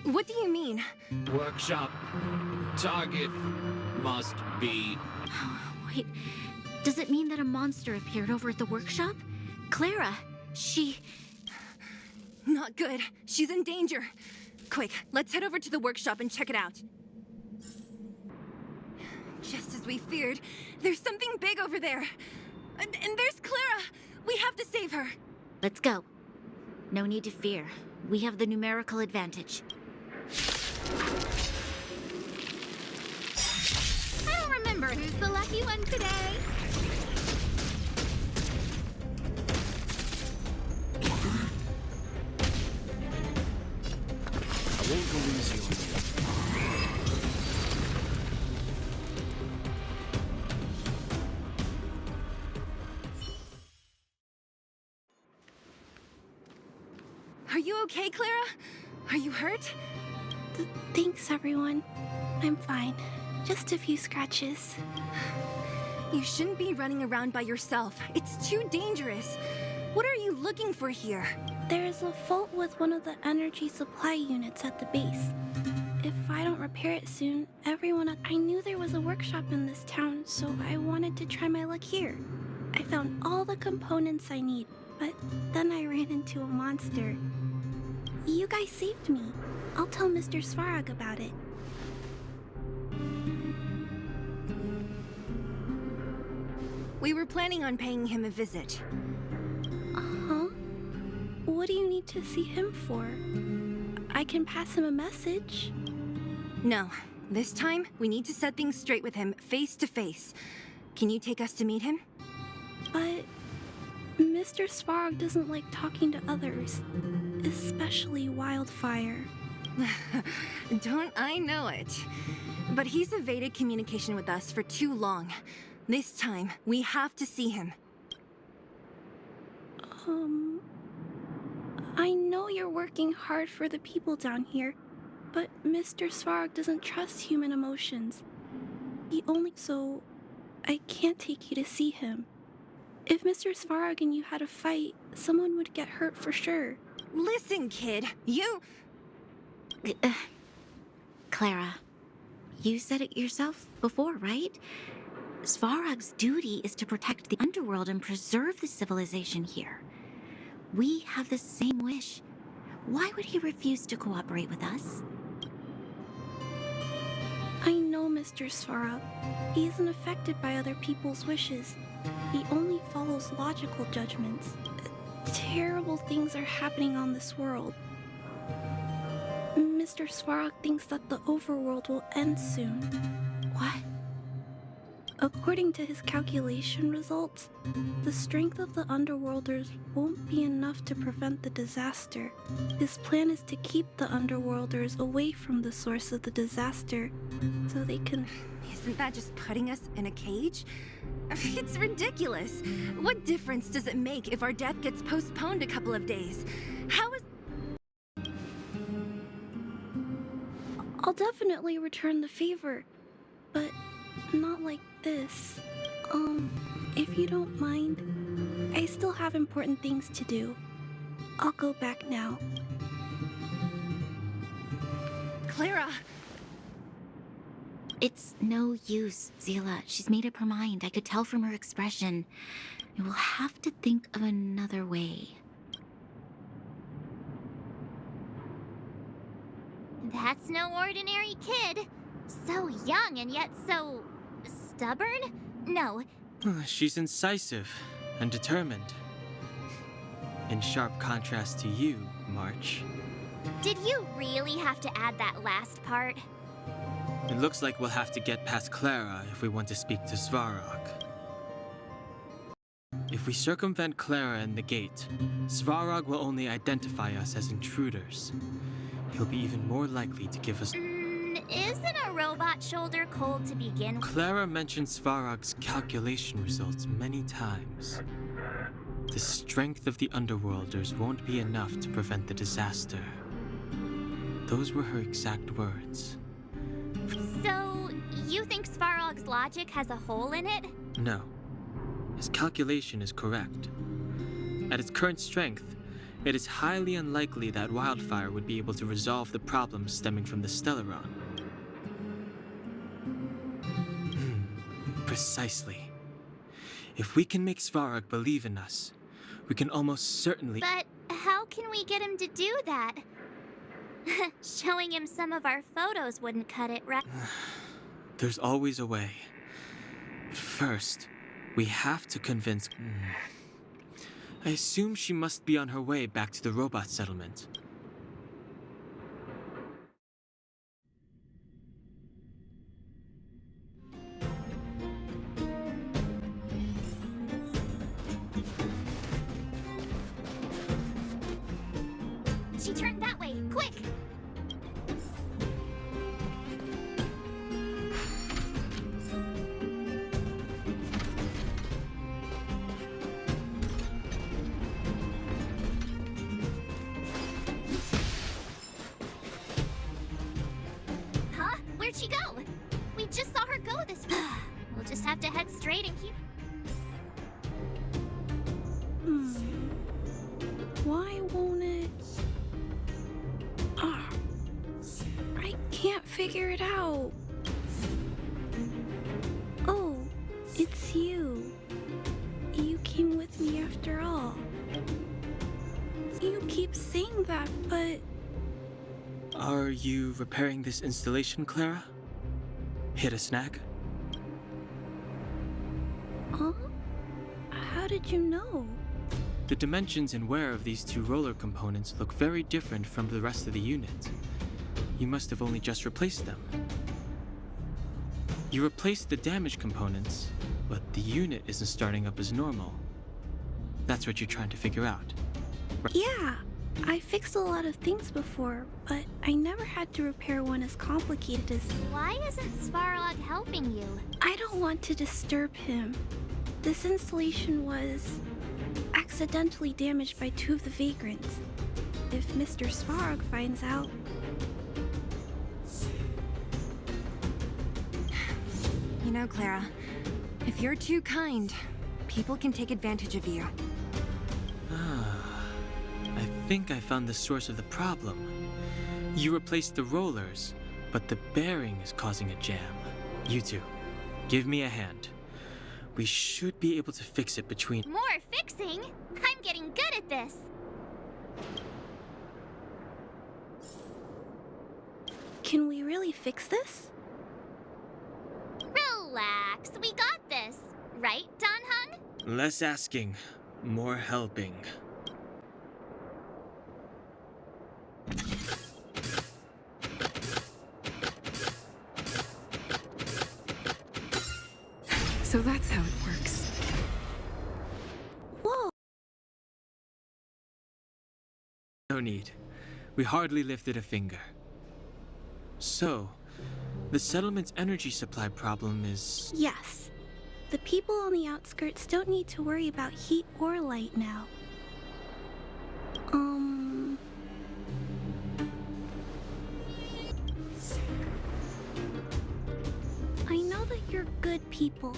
What do you mean? Workshop. Target must be... Wait. Does it mean that a monster appeared over at the workshop? Clara, she... Not good. She's in danger. Quick, let's head over to the workshop and check it out. Just as we feared, there's something big over there. And there's Clara! We have to save her! Let's go. No need to fear. We have the numerical advantage. I don't remember who's the lucky one today. I won't go easy on you. Are you okay, Clara? Are you hurt? Thanks, everyone. I'm fine. Just a few scratches. You shouldn't be running around by yourself. It's too dangerous. What are you looking for here? There's a fault with one of the energy supply units at the base. If I don't repair it soon, I knew there was a workshop in this town, so I wanted to try my luck here. I found all the components I need, but then I ran into a monster. You guys saved me. I'll tell Mr. Svarog about it. We were planning on paying him a visit. Huh? What do you need to see him for? I can pass him a message. No. This time, we need to set things straight with him, face to face. Can you take us to meet him? But Mr. Svarog doesn't like talking to others, especially Wildfire. Don't I know it? But he's evaded communication with us for too long. This time, we have to see him. I know you're working hard for the people down here, but Mr. Svarog doesn't trust human emotions. So I can't take you to see him. If Mr. Svarog and you had a fight, someone would get hurt for sure. Listen, kid, you... Clara, you said it yourself before, right? Svarog's duty is to protect the underworld and preserve the civilization here. We have the same wish. Why would he refuse to cooperate with us? I know Mr. Svarog. He isn't affected by other people's wishes. He only follows logical judgments. Terrible things are happening on this world. Mr. Svarog thinks that the overworld will end soon. What? According to his calculation results, the strength of the Underworlders won't be enough to prevent the disaster. His plan is to keep the Underworlders away from the source of the disaster, so they can... Isn't that just putting us in a cage? It's ridiculous. What difference does it make if our death gets postponed a couple of days? How is... I'll definitely return the favor, but not like this. If you don't mind, I still have important things to do. I'll go back now. Clara! It's no use, Zila. She's made up her mind. I could tell from her expression. We'll have to think of another way. That's no ordinary kid. So young and yet so... stubborn? No. She's incisive and determined. In sharp contrast to you, March. Did you really have to add that last part? It looks like we'll have to get past Clara if we want to speak to Svarog. If we circumvent Clara and the gate, Svarog will only identify us as intruders. He'll be even more likely to give us... Isn't a robot shoulder cold to begin with? Clara mentioned Svarog's calculation results many times. The strength of the Underworlders won't be enough to prevent the disaster. Those were her exact words. So, you think Svarog's logic has a hole in it? No. His calculation is correct. At its current strength, it is highly unlikely that Wildfire would be able to resolve the problems stemming from the Stellaron. Precisely. If we can make Svarog believe in us, we can almost certainly— But how can we get him to do that? Showing him some of our photos wouldn't cut it, right? There's always a way. But first, we have to convince— I assume she must be on her way back to the robot settlement. She turned that way, quick! Huh? Where'd she go? We just saw her go this way. We'll just have to head straight and keep... Why won't it? Ah, I can't figure it out. Oh, it's you. You came with me after all. You keep saying that, but... Are you repairing this installation, Clara? Hit a snag? Huh? How did you know? The dimensions and wear of these two roller components look very different from the rest of the unit. You must have only just replaced them. You replaced the damaged components, but the unit isn't starting up as normal. That's what you're trying to figure out. Yeah, I fixed a lot of things before, but I never had to repair one as complicated as... Why isn't Svarog helping you? I don't want to disturb him. This installation was accidentally damaged by two of the vagrants. If Mr. Svarog finds out... You know, Clara, if you're too kind, people can take advantage of you. I think I found the source of the problem. You replaced the rollers, but the bearing is causing a jam. You two, give me a hand. We should be able to fix it between— More fixing? I'm getting good at this. Can we really fix this? Relax, we got this. Right, Danhung? Less asking, more helping. So that's how it works. Whoa! No need. We hardly lifted a finger. So, the settlement's energy supply problem is— Yes. The people on the outskirts don't need to worry about heat or light now. I know that you're good people.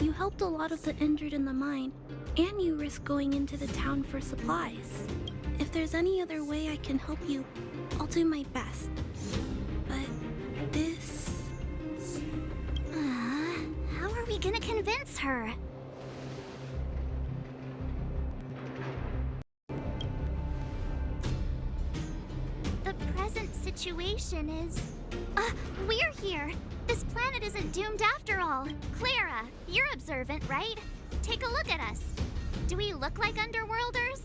You helped a lot of the injured in the mine, and you risked going into the town for supplies. If there's any other way I can help you, I'll do my best. But this... How are we gonna convince her? The present situation is... we're here! This planet isn't doomed after all. Clara, you're observant, right? Take a look at us. Do we look like Underworlders?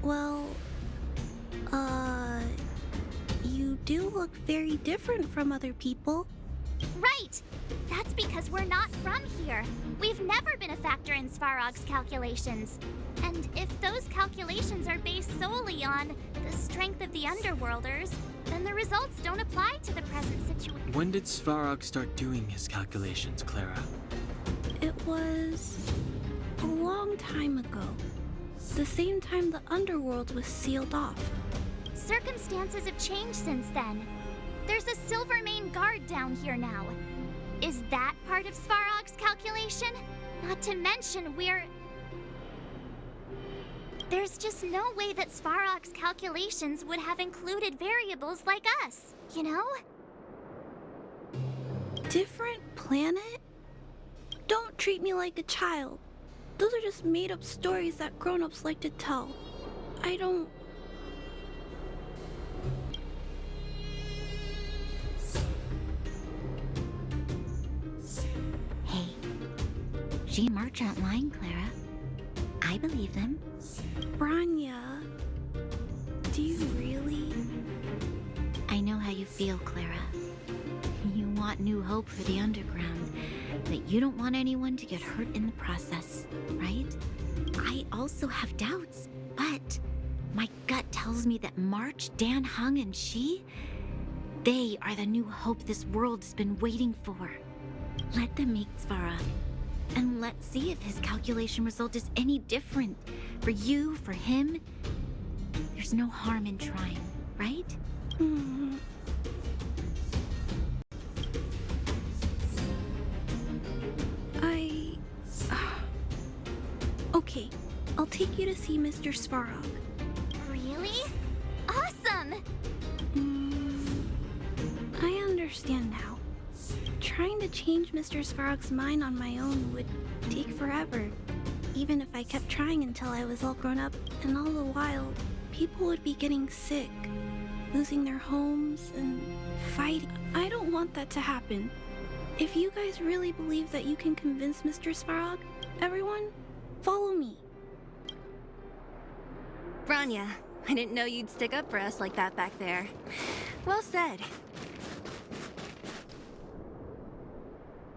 Well, you do look very different from other people. Right! That's because we're not from here. We've never been a factor in Svarog's calculations. And if those calculations are based solely on the strength of the Underworlders, then the results don't apply to the present situation. When did Svarog start doing his calculations, Clara? It was a long time ago. The same time the Underworld was sealed off. Circumstances have changed since then. There's a Silvermane guard down here now. Is that part of Svarog's calculation? Not to mention there's just no way that Svarog's calculations would have included variables like us, you know? Different planet? Don't treat me like a child. Those are just made-up stories that grown-ups like to tell. I don't... Hey, she merchant lying, Clara. I believe them. Branya, do you really? I know how you feel, Clara. You want new hope for the underground, but you don't want anyone to get hurt in the process, right? I also have doubts, but my gut tells me that March, Dan Hung, and she, they are the new hope this world's been waiting for. Let them meet Svara, and let's see if his calculation result is any different. For you, for him, there's no harm in trying, right? Okay, I'll take you to see Mr. Svarog. Really? Awesome! I understand now. Trying to change Mr. Svarog's mind on my own would take forever. Even if I kept trying until I was all grown up, and all the while, people would be getting sick, losing their homes, and fighting. I don't want that to happen. If you guys really believe that you can convince Mr. Svarog, everyone, follow me. Branya, I didn't know you'd stick up for us like that back there. Well said.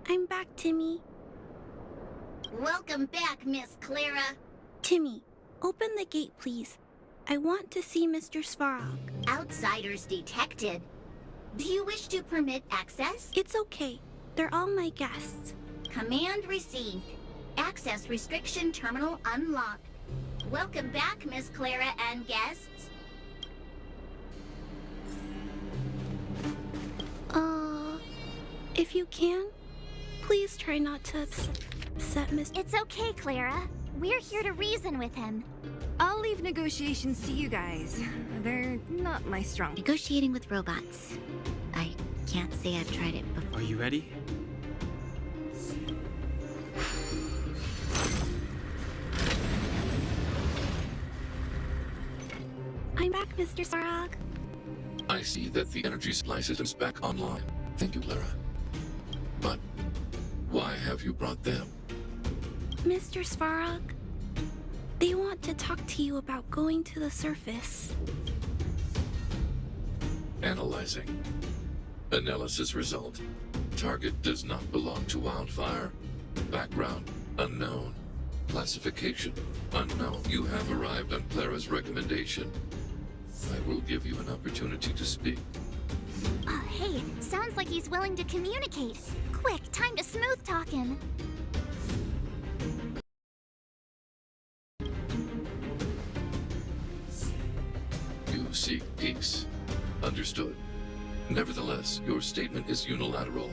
I'm back, Timmy. Welcome back, Miss Clara. Timmy, open the gate, please. I want to see Mr. Svarog. Outsiders detected. Do you wish to permit access? It's okay. They're all my guests. Command received. Access restriction terminal unlocked. Welcome back, Miss Clara and guests. If you can, please try not to upset Mr. It's okay, Clara. We're here to reason with him. I'll leave negotiations to you guys. They're not my strong. Negotiating with robots. I can't say I've tried it before. Are you ready? I'm back, Mr. Svarog. I see that the energy supply system's back online. Thank you, Clara. But why have you brought them? Mr. Svarog, they want to talk to you about going to the surface. Analyzing. Analysis result. Target does not belong to Wildfire. Background unknown. Classification unknown. You have arrived on Clara's recommendation. I will give you an opportunity to speak. Hey, sounds like he's willing to communicate. Quick, time to smooth talk him. You seek peace. Understood. Nevertheless, your statement is unilateral.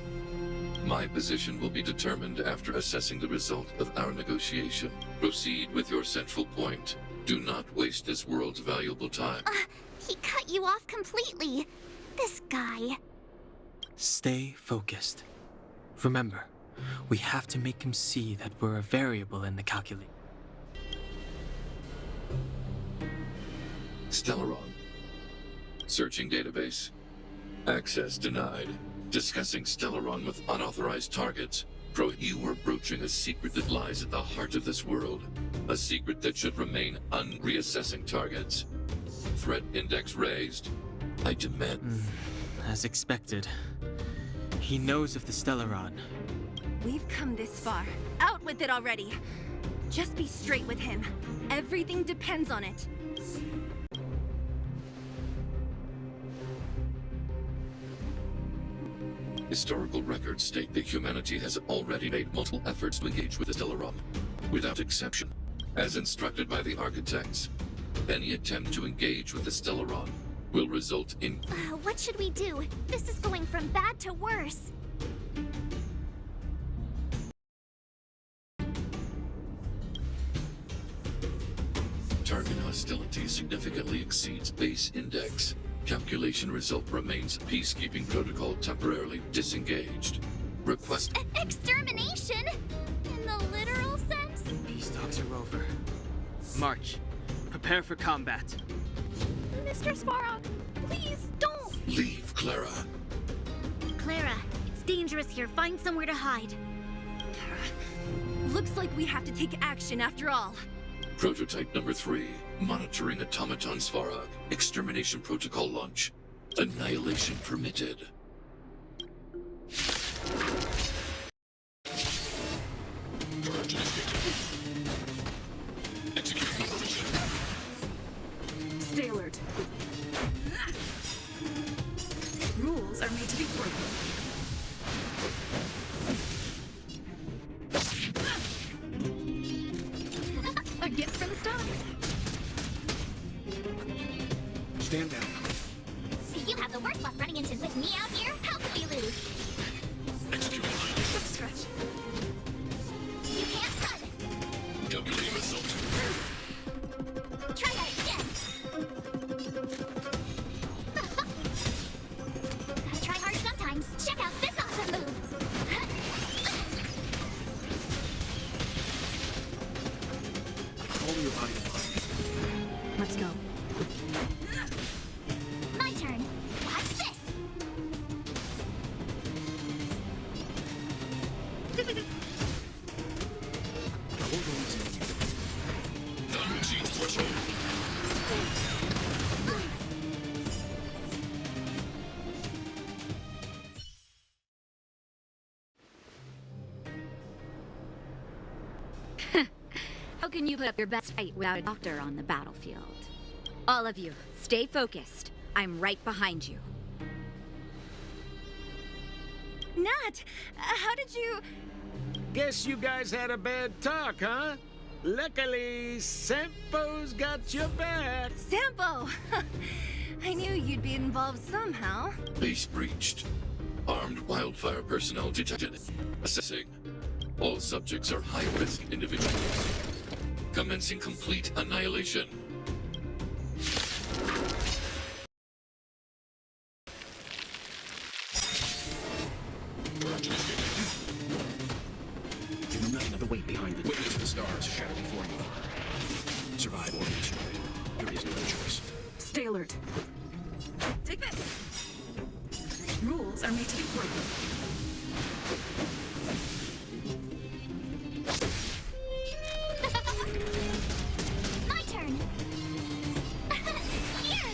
My position will be determined after assessing the result of our negotiation. Proceed with your central point. Do not waste this world's valuable time. He cut you off completely. This guy. Stay focused. Remember, we have to make him see that we're a variable in the calculation. Stellaron. Searching database. Access denied. Discussing Stellaron with unauthorized targets. You are broaching a secret that lies at the heart of this world. A secret that should remain unreassessing targets. Threat index raised. I demand... As expected. He knows of the Stellaron. We've come this far. Out with it already. Just be straight with him. Everything depends on it. Historical records state that humanity has already made multiple efforts to engage with the Stellaron, without exception, as instructed by the architects. Any attempt to engage with the Stellaron will result in... What should we do? This is going from bad to worse. Target hostility significantly exceeds base index. Calculation result remains peacekeeping protocol temporarily disengaged. Request... Extermination? In the literal sense? Peace March. Prepare for combat. Mr. Svarog, please don't! Leave, Clara. Clara, it's dangerous here. Find somewhere to hide. Looks like we have to take action after all. Prototype number 3. Monitoring automaton Svarog. Extermination protocol launch. Annihilation permitted. Stay alert. Rules are made to be broken. A gift from the stars. Stand down. You have the worst luck running into with me out here. How can we lose? Quick stretch. You can't run. Calculating result. Try that again. Gotta try hard sometimes. Check out this awesome move. Hold your body. Let's go. My turn. Watch this. Non-routine threshold. How can you put up your best fight without a doctor on the battlefield? All of you, stay focused. I'm right behind you. Nat, how did you... Guess you guys had a bad talk, huh? Luckily, Sampo's got your back. Sampo! I knew you'd be involved somehow. Base breached. Armed wildfire personnel detected. Assessing. All subjects are high-risk individuals. Commencing complete annihilation. Give them nothing of the weight behind the witness the stars shadow before you. Survive or be destroyed. There is no choice. Stay alert. Take this. Rules are made to be broken. My turn. Here.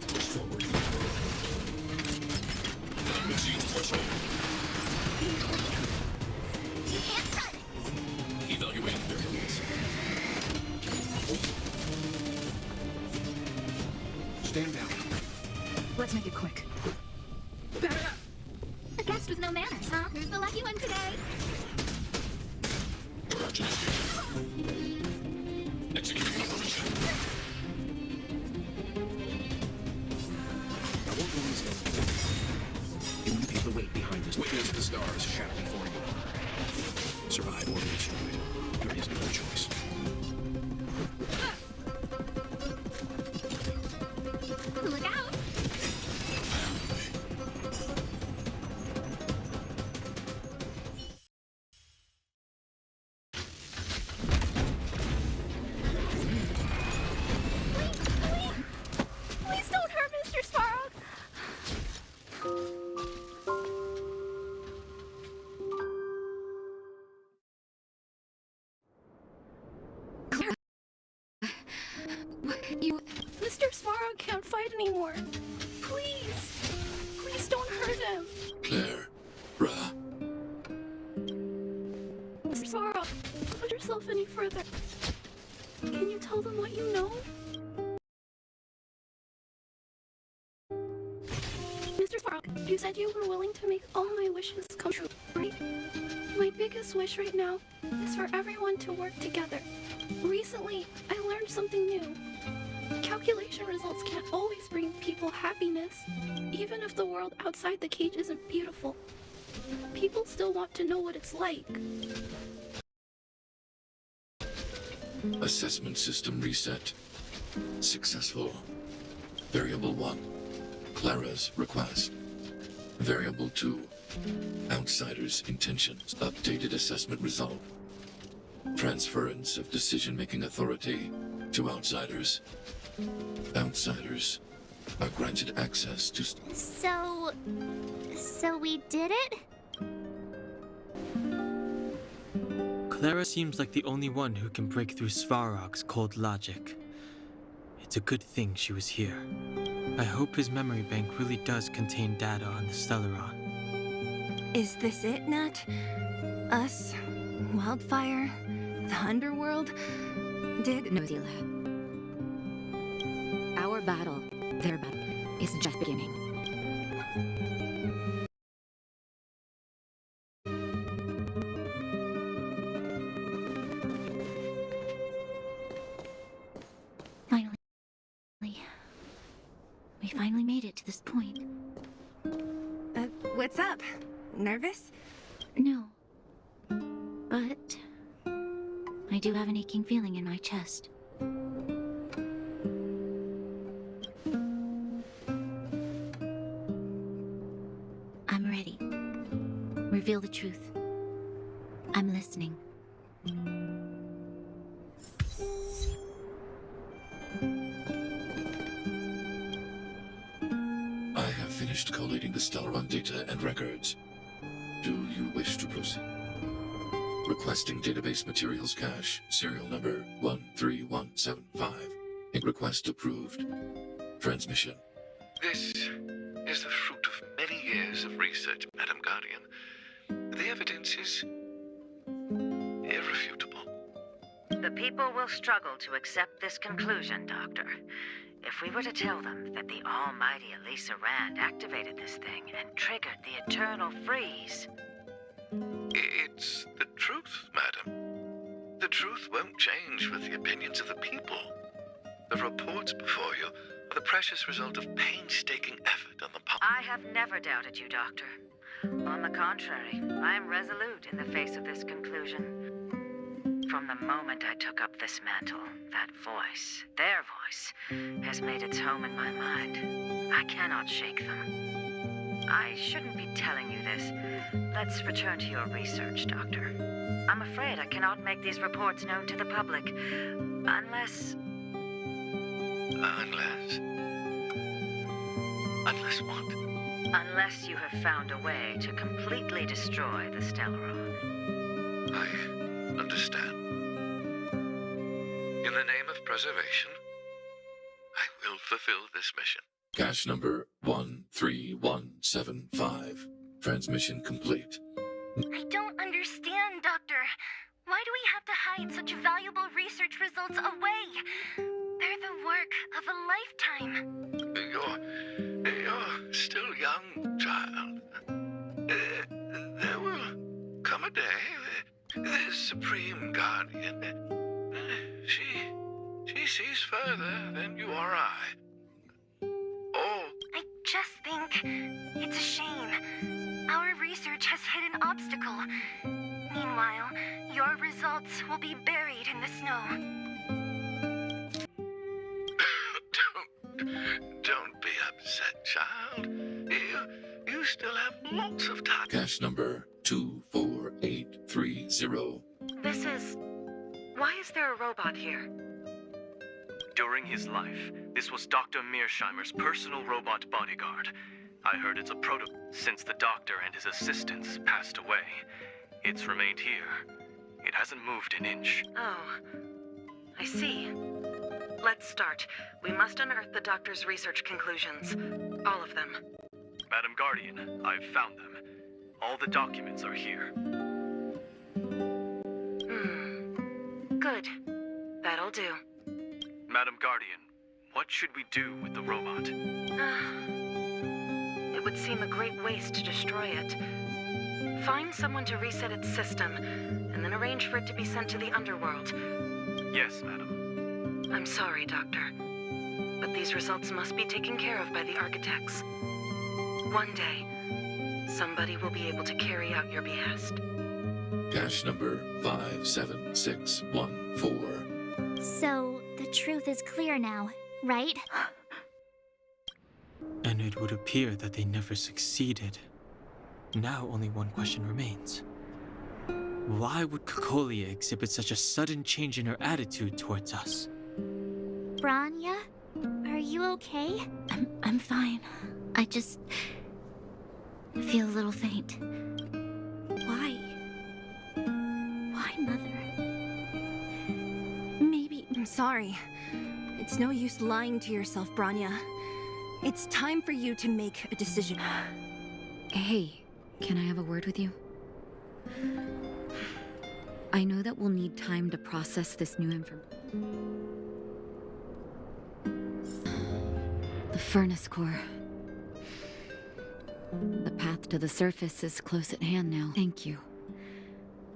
Push forward. Non-routine threshold. You can't run. Evaluating variables. Stand down. Let's make it quick. A guest with no manners, huh? Who's the lucky one today? Executing operation. I won't go easy. You won't feel the weight behind this. Witness the stars shadow before you. Survive or be destroyed. There is no choice. Look out. Please don't hurt Mr. Svarog. Mr. Svarog can't fight anymore. Please. Please don't hurt him. Claire. Brah. Mr. Svarog, don't put yourself any further. Can you tell them what you know? Mr. Svarog, you said you were willing to make all my wishes come true, right? My biggest wish right now is for everyone to work together. Recently, I learned something new. Calculation results can't always bring people happiness, even if the world outside the cage isn't beautiful. People still want to know what it's like. Assessment system reset. Successful. Variable 1. Clara's request. Variable 2. Outsider's intentions. Updated assessment result. Transference of decision-making authority to outsiders. Outsiders are granted access to... So we did it? Clara seems like the only one who can break through Svarog's cold logic. It's a good thing she was here. I hope his memory bank really does contain data on the Stellaron. Is this it, Nat? Us? Wildfire? The underworld? No, Zila. Our battle, their battle, is just beginning. We finally made it to this point. What's up? Nervous? No. But I do have an aching feeling in my chest. I'm ready. Reveal the truth. I'm listening. I have finished collating the Stellaron data and records. Do you wish to proceed? Requesting database materials cache, serial number 13175. Request approved. Transmission. This is the fruit of many years of research, Madam Guardian. The evidence is irrefutable. The people will struggle to accept this conclusion, Doctor. If we were to tell them that the almighty Elisa Rand activated this thing and triggered the eternal freeze... It's the truth, madam. The truth won't change with the opinions of the people. The reports before you are the precious result of painstaking effort on the part... I have never doubted you, Doctor. On the contrary, I am resolute in the face of this conclusion. From the moment I took up this mantle, that voice, their voice, has made its home in my mind. I cannot shake them. I shouldn't be telling you this. Let's return to your research, Doctor. I'm afraid I cannot make these reports known to the public, unless... Unless what? Unless you have found a way to completely destroy the Stellaron. I understand. In the name of preservation, I will fulfill this mission. Cache number 13175. Transmission complete. I don't understand, Doctor. Why do we have to hide such valuable research results away? They're the work of a lifetime. You're still young, child. There will come a day, the Supreme Guardian, she sees further than you or I. Oh. I just think it's a shame. Our research has hit an obstacle. Meanwhile, your results will be buried in the snow. Don't be upset, child. You still have lots of time. Cache number 24830. This is... Why is there a robot here? During his life, this was Dr. Mearsheimer's personal robot bodyguard. I heard it's a since the doctor and his assistants passed away. It's remained here. It hasn't moved an inch. Oh, I see. Let's start. We must unearth the doctor's research conclusions. All of them. Madam Guardian, I've found them. All the documents are here. Good. That'll do. Madam Guardian, what should we do with the robot? It would seem a great waste to destroy it. Find someone to reset its system, and then arrange for it to be sent to the underworld. Yes, madam. I'm sorry, Doctor, but these results must be taken care of by the architects. One day, somebody will be able to carry out your behest. Cache number 57614. So, the truth is clear now, right? And it would appear that they never succeeded. Now only one question remains. why would Kokolia exhibit such a sudden change in her attitude towards us? Branya, are you okay? I'm fine. I just feel a little faint. Why? Why, Mother? Maybe... I'm sorry. It's no use lying to yourself, Branya. It's time for you to make a decision. Hey, can I have a word with you? I know that we'll need time to process this new information. The furnace core. The path to the surface is close at hand now. Thank you.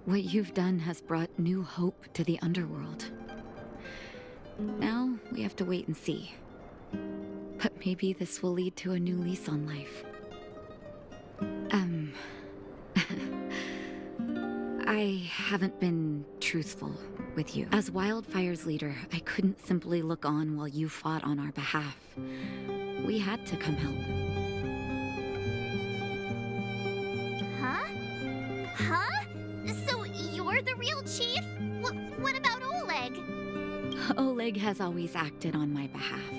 What you've done has brought new hope to the underworld. Now, we have to wait and see. But maybe this will lead to a new lease on life. I haven't been truthful with you. As Wildfire's leader, I couldn't simply look on while you fought on our behalf. We had to come help. Huh? So you're the real chief? What about Oleg? Oleg has always acted on my behalf.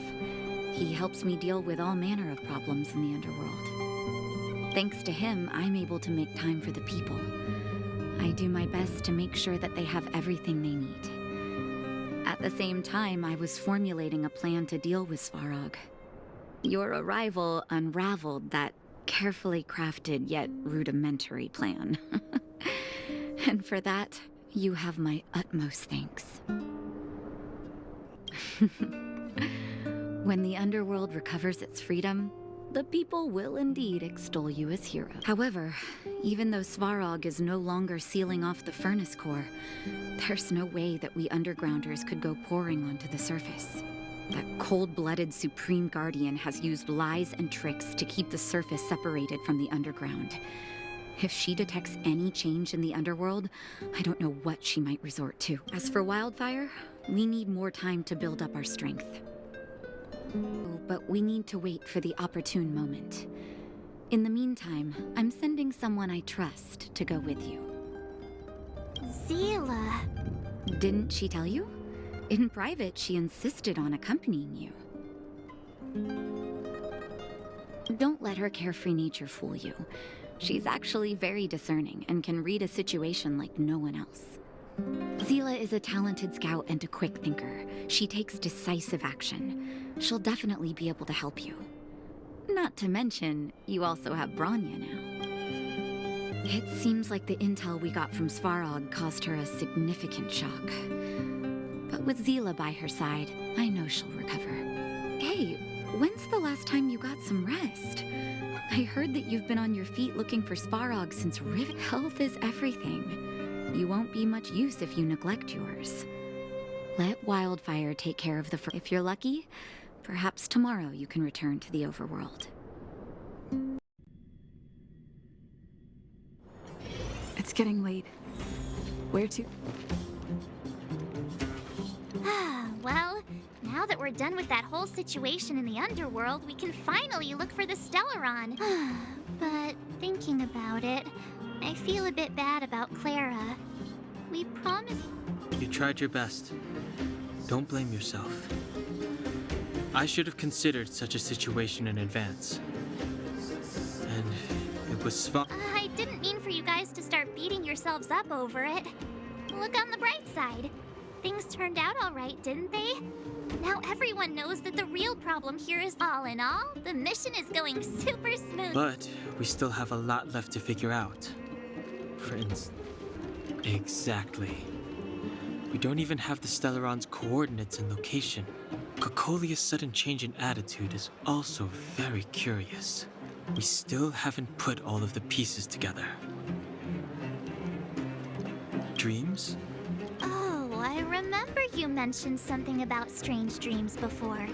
He helps me deal with all manner of problems in the underworld. Thanks to him, I'm able to make time for the people. I do my best to make sure that they have everything they need. At the same time, I was formulating a plan to deal with Svarog. Your arrival unraveled that carefully crafted yet rudimentary plan. And for that, you have my utmost thanks. When the underworld recovers its freedom, the people will indeed extol you as hero. However, even though Svarog is no longer sealing off the furnace core, there's no way that we undergrounders could go pouring onto the surface. That cold-blooded Supreme Guardian has used lies and tricks to keep the surface separated from the underground. If she detects any change in the underworld, I don't know what she might resort to. As for Wildfire, we need more time to build up our strength. But we need to wait for the opportune moment. In the meantime, I'm sending someone I trust to go with you. Zila. Didn't she tell you? In private, she insisted on accompanying you. Don't let her carefree nature fool you. She's actually very discerning and can read a situation like no one else. Zila is a talented scout and a quick thinker. She takes decisive action. She'll definitely be able to help you. Not to mention, you also have Branya now. It seems like the intel we got from Svarog caused her a significant shock. But with Zila by her side, I know she'll recover. Hey, when's the last time you got some rest? I heard that you've been on your feet looking for Svarog since Rivet. Health is everything. You won't be much use if you neglect yours. Let Wildfire take care of the If you're lucky, perhaps tomorrow you can return to the overworld. It's getting late. Where to? Well, now that we're done with that whole situation in the underworld, we can finally look for the Stellaron. But thinking about it, I feel a bit bad about Clara. We promised... You tried your best. Don't blame yourself. I should have considered such a situation in advance. And it was I didn't mean for you guys to start beating yourselves up over it. Look on the bright side. Things turned out all right, didn't they? Now everyone knows that the real problem here is all in all, the mission is going super smooth. But we still have a lot left to figure out. For instance... Exactly. We don't even have the Stellaron's coordinates and location. Kokolia's sudden change in attitude is also very curious. We still haven't put all of the pieces together. Dreams? Oh, I remember you mentioned something about strange dreams before.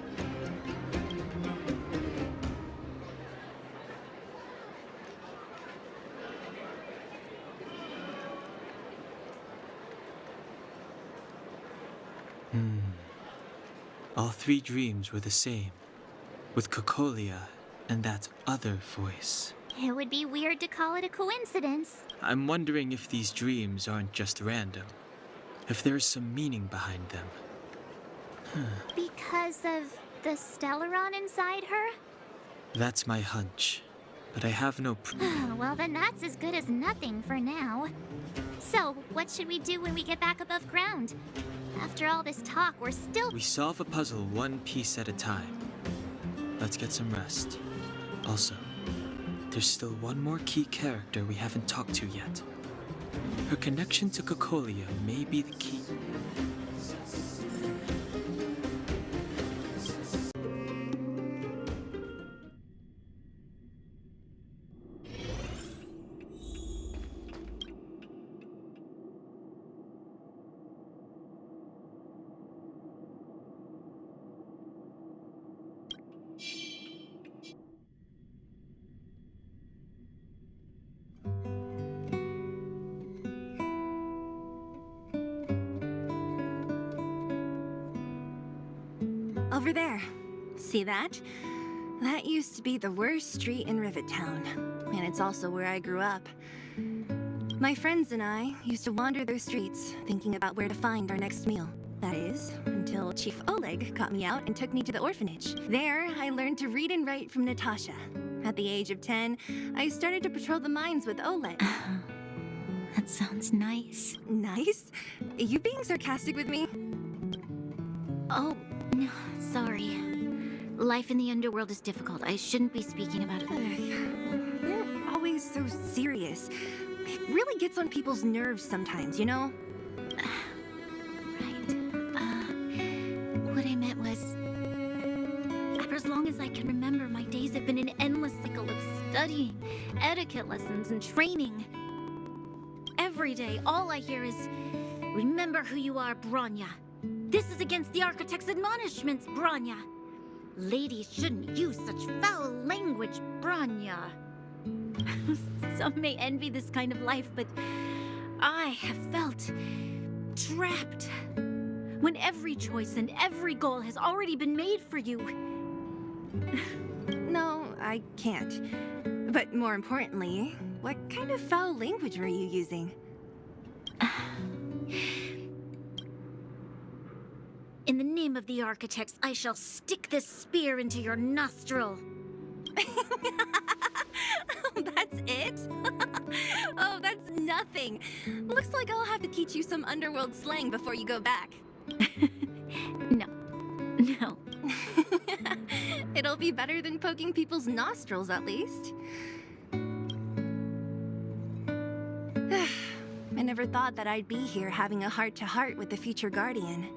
All three dreams were the same, with Kokolia and that other voice. It would be weird to call it a coincidence. I'm wondering if these dreams aren't just random. If there's some meaning behind them. Because of the Stellaron inside her? That's my hunch. But I have no proof. Well, then that's as good as nothing for now. So, what should we do when we get back above ground? After all this talk, we're still... We solve a puzzle one piece at a time. Let's get some rest. Also, there's still one more key character we haven't talked to yet. Her connection to Cocolia may be the key. Over there. See that? That used to be the worst street in Rivet Town. And it's also where I grew up. My friends and I used to wander those streets, thinking about where to find our next meal. That is, until Chief Oleg caught me out and took me to the orphanage. There, I learned to read and write from Natasha. At the age of 10, I started to patrol the mines with Oleg. That sounds nice. Nice? Are you being sarcastic with me? Oh, no, sorry. Life in the underworld is difficult. I shouldn't be speaking about it. You're always so serious. It really gets on people's nerves sometimes, you know? Right. What I meant was... For as long as I can remember, my days have been an endless cycle of studying, etiquette lessons, and training. Every day, all I hear is, "Remember who you are, Bronya. This is against the Architect's admonishments, Bronya. Ladies shouldn't use such foul language, Bronya." Some may envy this kind of life, but I have felt trapped. When every choice and every goal has already been made for you. No, I can't. But more importantly, what kind of foul language were you using? In the name of the Architects, I shall stick this spear into your nostril. That's it? Oh, that's nothing. Looks like I'll have to teach you some underworld slang before you go back. No. It'll be better than poking people's nostrils, at least. I never thought that I'd be here having a heart-to-heart with the future Guardian.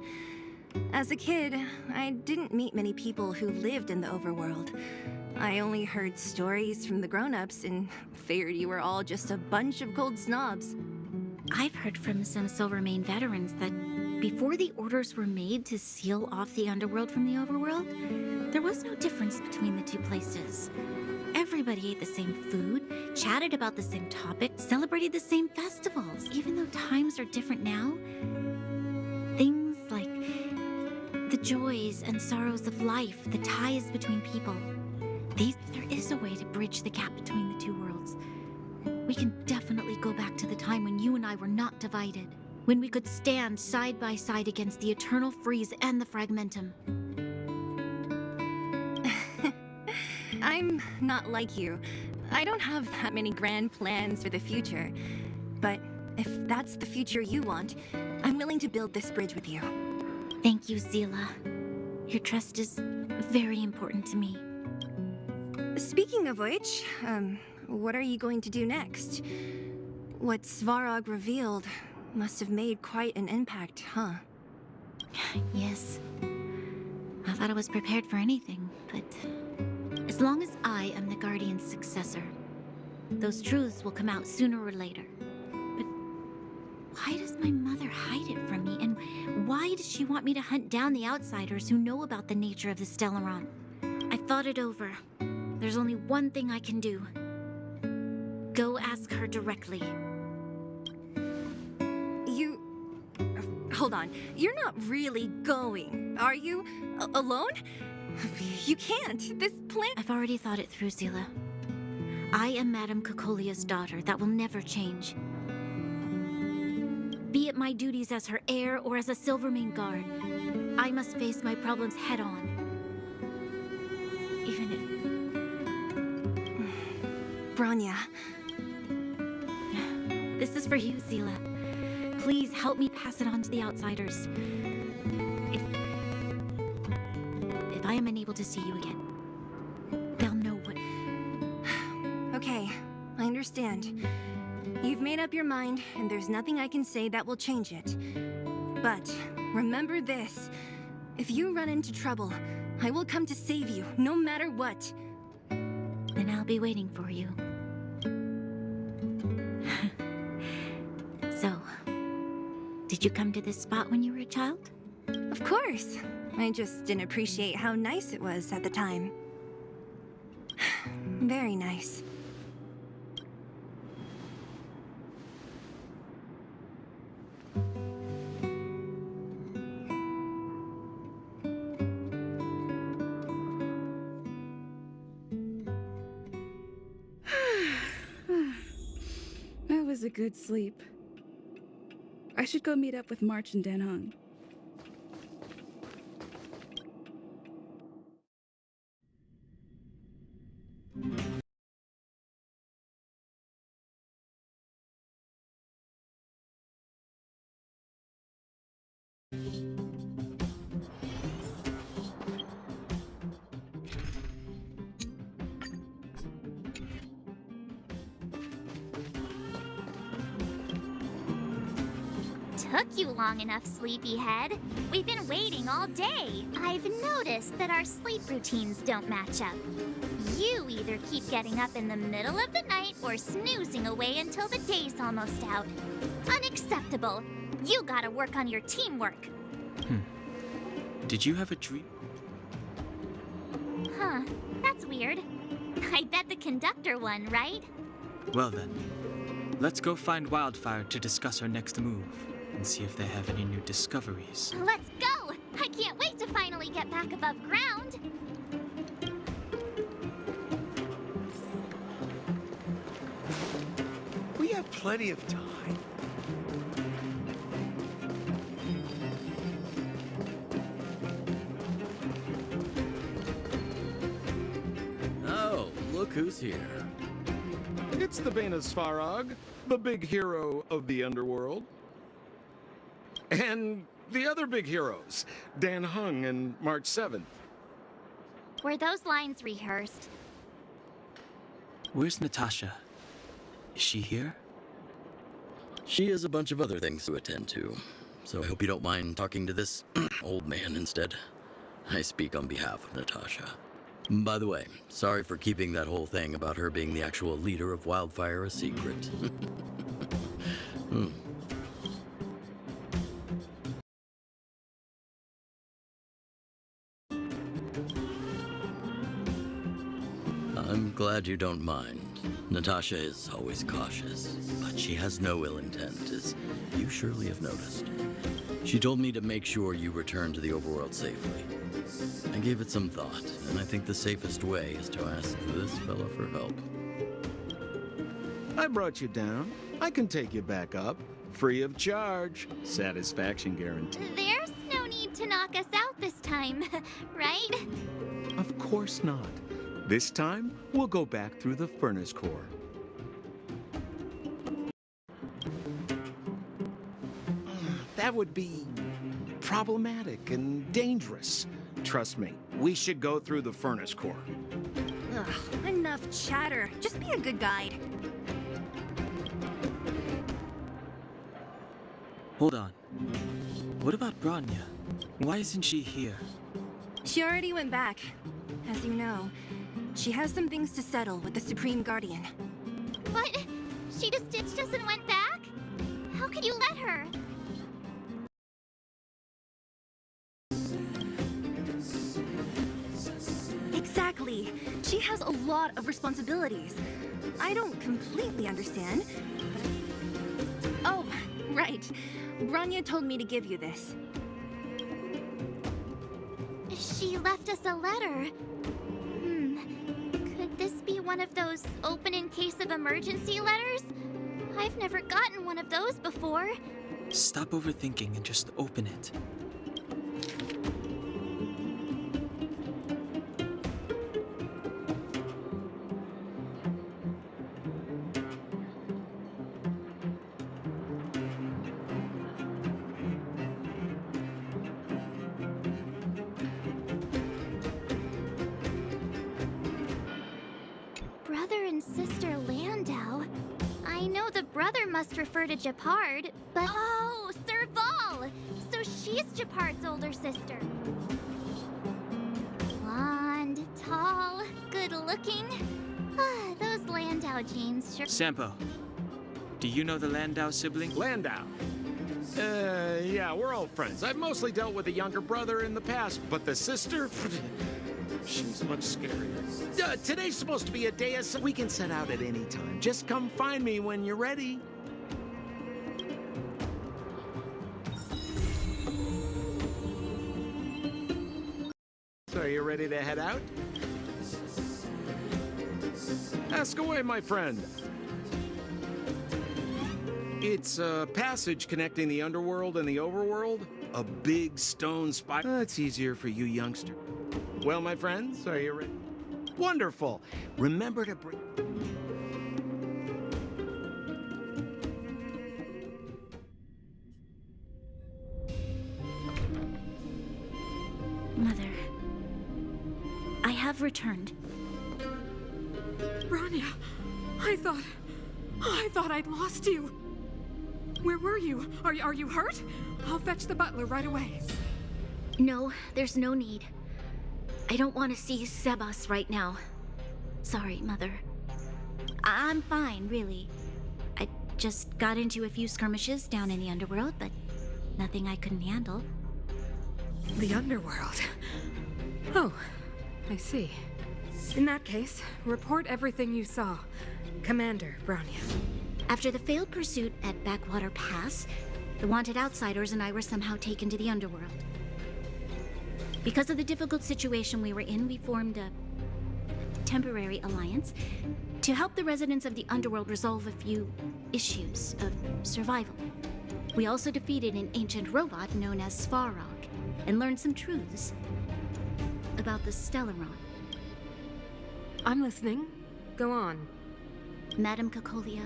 As a kid, I didn't meet many people who lived in the overworld. I only heard stories from the grown-ups and figured you were all just a bunch of cold snobs. I've heard from some Silvermane veterans that before the orders were made to seal off the underworld from the overworld, there was no difference between the two places. Everybody ate the same food, chatted about the same topics, celebrated the same festivals. Even though times are different now, things like the joys and sorrows of life, the ties between people, there is a way to bridge the gap between the two worlds. We can definitely go back to the time when you and I were not divided, when we could stand side by side against the Eternal Freeze and the Fragmentum. I'm not like you. I don't have that many grand plans for the future. But if that's the future you want, I'm willing to build this bridge with you. Thank you, Zila. Your trust is very important to me. Speaking of which, what are you going to do next? What Svarog revealed must have made quite an impact, huh? Yes. I thought I was prepared for anything, but as long as I am the Guardian's successor, those truths will come out sooner or later. But why does my mother hide it from me? And why does she want me to hunt down the outsiders who know about the nature of the Stellaron? I thought it over. There's only one thing I can do. Go ask her directly. Hold on. You're not really going, are you? Alone? You can't. This plan... I've already thought it through, Zila. I am Madame Cocolia's daughter. That will never change. Be it my duties as her heir or as a Silvermane guard, I must face my problems head on. Even if... Bronya. This is for you, Seela. Please help me pass it on to the outsiders. If I am unable to see you again, they'll know what... Okay, I understand. You've made up your mind, and there's nothing I can say that will change it. But remember this. If you run into trouble, I will come to save you, no matter what. Then I'll be waiting for you. So, did you come to this spot when you were a child? Of course. I just didn't appreciate how nice it was at the time. Very nice. That was a good sleep. I should go meet up with March and Dan Hung. Took you long enough, sleepyhead. We've been waiting all day. I've noticed that our sleep routines don't match up. You either keep getting up in the middle of the night or snoozing away until the day's almost out. Unacceptable. You gotta work on your teamwork. Did you have a dream? Huh, that's weird. I bet the conductor won, right? Well then, let's go find Wildfire to discuss our next move and see if they have any new discoveries. Let's go! I can't wait to finally get back above ground. We have plenty of time. Oh, look who's here. It's the Bane of Svarog, the big hero of the underworld. And the other big heroes, Dan Hung and March 7th. Were those lines rehearsed? Where's Natasha? Is she here? She has a bunch of other things to attend to, so I hope you don't mind talking to this old man instead. I speak on behalf of Natasha. By the way, sorry for keeping that whole thing about her being the actual leader of Wildfire a secret. I'm glad you don't mind. Natasha is always cautious, but she has no ill intent, as you surely have noticed. She told me to make sure you return to the overworld safely. I gave it some thought, and I think the safest way is to ask this fella for help. I brought you down. I can take you back up. Free of charge. Satisfaction guarantee. There's no need to knock us out this time, right? Of course not. This time, we'll go back through the furnace core. That would be problematic and dangerous. Trust me, we should go through the furnace core. Ugh, enough chatter. Just be a good guide. Hold on. What about Bronya? Why isn't she here? She already went back. As you know, she has some things to settle with the Supreme Guardian. What? She just ditched us and went back? How could you let her? Exactly. She has a lot of responsibilities. I don't completely understand, but... Oh, right. Bronya told me to give you this. She left us a letter. Could this be one one of those open in case of emergency letters? I've never gotten one of those before. Stop overthinking and just open it. Brother and sister Landau. I know the brother must refer to Gepard, but... Oh, Serval! So she's Gepard's older sister. Blonde, tall, good-looking. Ah, those Landau genes sure... Sampo, do you know the Landau sibling? Landau? Yeah, we're old friends. I've mostly dealt with the younger brother in the past, but the sister? She's much scarier. Today's supposed to be a day of... We can set out at any time. Just come find me when you're ready. So are you ready to head out? Ask away, my friend. It's a passage connecting the underworld and the overworld. A big stone spire. It's easier for you youngsters. Well, my friends, are you ready? Wonderful. Remember to bring... Mother, I have returned. Bronya, I thought I'd lost you. Where were you? Are you hurt? I'll fetch the butler right away. No, there's no need. I don't want to see Sebas right now. Sorry, Mother. I'm fine, really. I just got into a few skirmishes down in the underworld, but nothing I couldn't handle. The underworld? Oh, I see. In that case, report everything you saw. Commander Bronya. After the failed pursuit at Backwater Pass, the wanted outsiders and I were somehow taken to the underworld. Because of the difficult situation we were in, we formed a temporary alliance to help the residents of the underworld resolve a few issues of survival. We also defeated an ancient robot known as Svarog and learned some truths about the Stellaron. I'm listening. Go on. Madam Kakolia,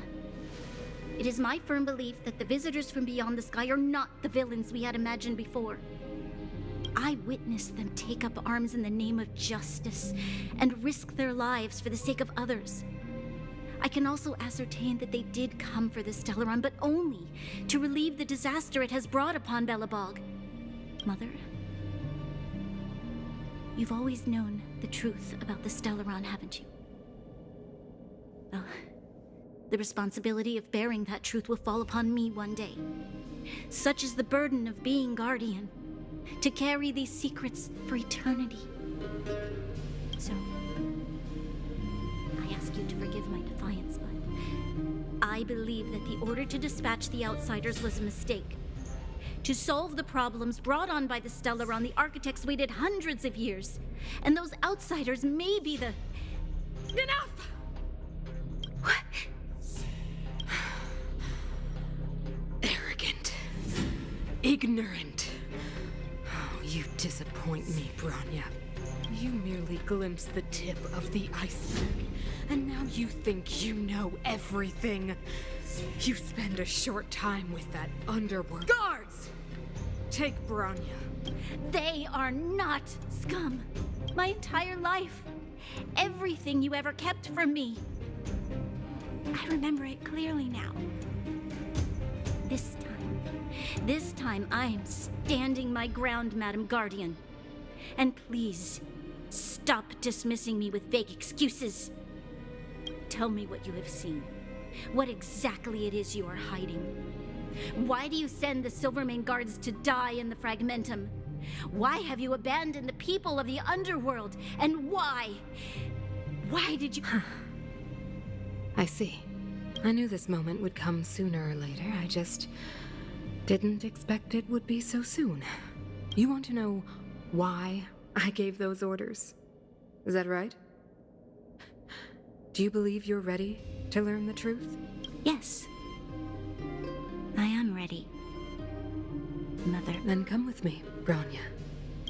it is my firm belief that the visitors from beyond the sky are not the villains we had imagined before. I witnessed them take up arms in the name of justice and risk their lives for the sake of others. I can also ascertain that they did come for the Stellaron, but only to relieve the disaster it has brought upon Belobog. Mother, you've always known the truth about the Stellaron, haven't you? Well, the responsibility of bearing that truth will fall upon me one day. Such is the burden of being guardian, to carry these secrets for eternity. So, I ask you to forgive my defiance, but I believe that the order to dispatch the outsiders was a mistake. To solve the problems brought on by the Stellaron, the architects waited hundreds of years, and those outsiders may be the... Enough! What? Arrogant. Ignorant. Oh, you disappoint me, Bronya. You merely glimpsed the tip of the iceberg, and now you think you know everything. You spend a short time with that underworld. Guards! Take Bronya. They are not scum. My entire life. Everything you ever kept from me. I remember it clearly now. This time I am standing my ground, Madam Guardian. And please, stop dismissing me with vague excuses. Tell me what you have seen. What exactly it is you are hiding. Why do you send the Silvermane guards to die in the Fragmentum? Why have you abandoned the people of the underworld? And why? Why did you... I see. I knew this moment would come sooner or later. I just didn't expect it would be so soon. You want to know why I gave those orders? Is that right? Do you believe you're ready to learn the truth? Yes. I am ready, Mother. Then come with me, Bronya.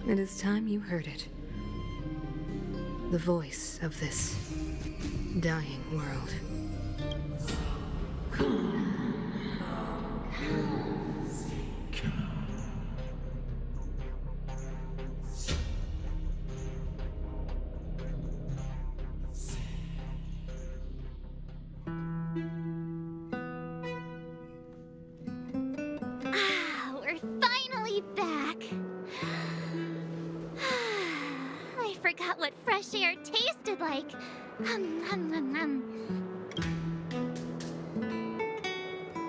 It is time you heard it. The voice of this dying world. We're finally back. I forgot what fresh air tasted like.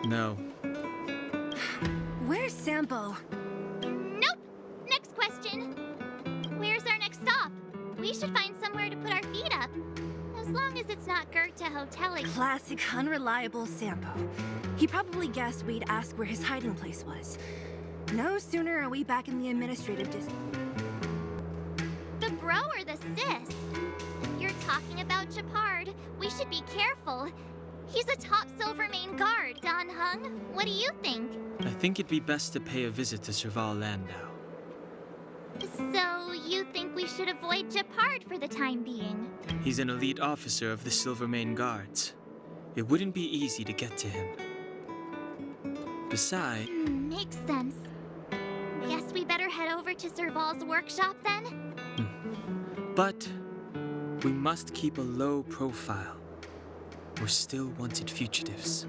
No. Where's Sampo? Nope. Next question. Where's our next stop? We should find somewhere to put our feet up. As long as it's not Goethe Hotel again. Classic unreliable Sampo. He probably guessed we'd ask where his hiding place was. No sooner are we back in the administrative district. The bro or the sis? If you're talking about Japard, we should be careful. He's a top Silvermane guard, Don Hung. What do you think? I think it'd be best to pay a visit to Serval Landau. So, you think we should avoid Japard for the time being? He's an elite officer of the Silvermane Guards. It wouldn't be easy to get to him. Besides... Makes sense. Guess we better head over to Serval's workshop then? But we must keep a low profile. We're still wanted fugitives.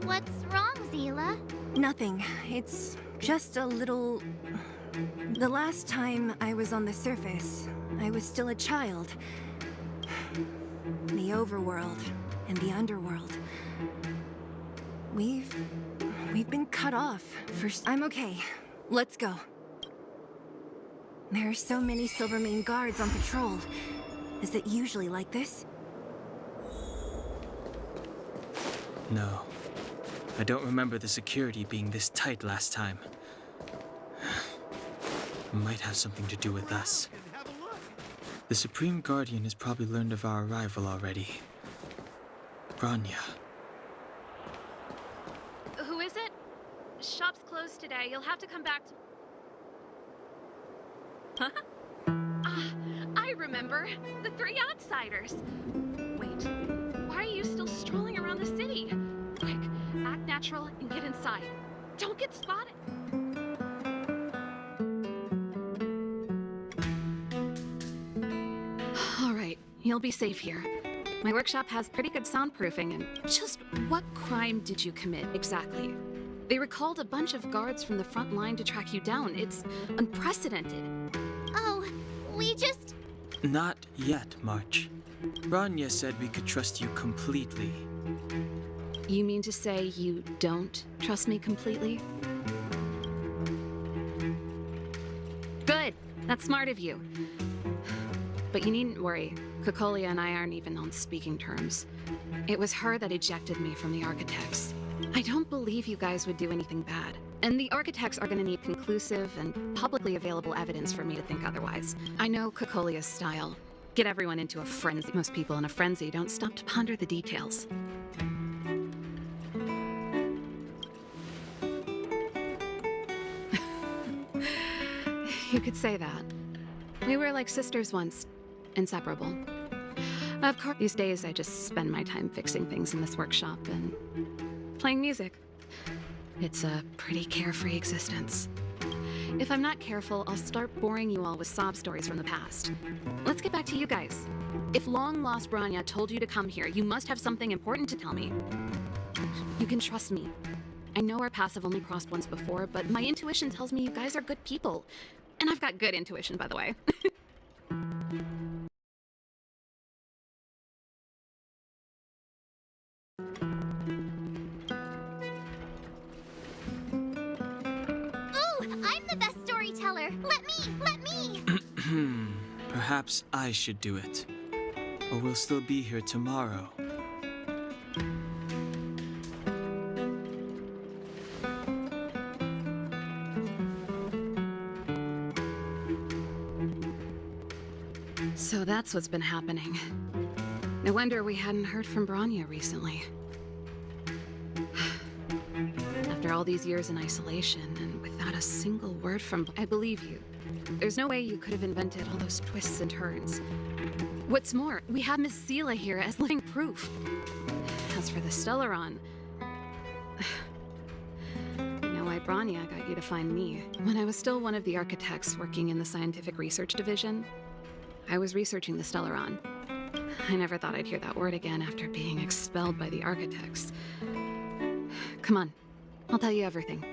What's wrong, Zila? Nothing. It's just a little... The last time I was on the surface, I was still a child. The overworld and the underworld. We've been cut off for... I'm okay. Let's go. There are so many Silvermane guards on patrol. Is it usually like this? No. I don't remember the security being this tight last time. It might have something to do with us. The Supreme Guardian has probably learned of our arrival already. Bronya. Who is it? Shop's closed today. You'll have to come back to... Huh? I remember. The three outsiders. Wait, why are you still strolling around the city? Quick, act natural and get inside. Don't get spotted. All right, you'll be safe here. My workshop has pretty good soundproofing and... Just what crime did you commit, exactly? They recalled a bunch of guards from the front line to track you down. It's unprecedented. Oh, we just... Not yet, March. Bronya said we could trust you completely. You mean to say you don't trust me completely? Good! That's smart of you. But you needn't worry. Kokolia and I aren't even on speaking terms. It was her that ejected me from the Architects. I don't believe you guys would do anything bad. And the Architects are gonna need conclusive and publicly available evidence for me to think otherwise. I know Kokolia's style. Get everyone into a frenzy. Most people in a frenzy don't stop to ponder the details. You could say that. We were like sisters once. Inseparable. Of course, these days I just spend my time fixing things in this workshop and playing music. It's a pretty carefree existence. If I'm not careful, I'll start boring you all with sob stories from the past. Let's get back to you guys. If long-lost Bronya told you to come here, you must have something important to tell me. You can trust me. I know our paths have only crossed once before, but my intuition tells me you guys are good people. And I've got good intuition, by the way. I'm the best storyteller. Let me! Perhaps I should do it. Or we'll still be here tomorrow. So that's what's been happening. No wonder we hadn't heard from Bronya recently. After all these years in isolation, and without a single word from... I believe you. There's no way you could have invented all those twists and turns. What's more, we have Miss Sela here as living proof. As for the Stellaron... You know why Bronya got you to find me? When I was still one of the architects working in the scientific research division, I was researching the Stellaron. I never thought I'd hear that word again after being expelled by the architects. Come on, I'll tell you everything.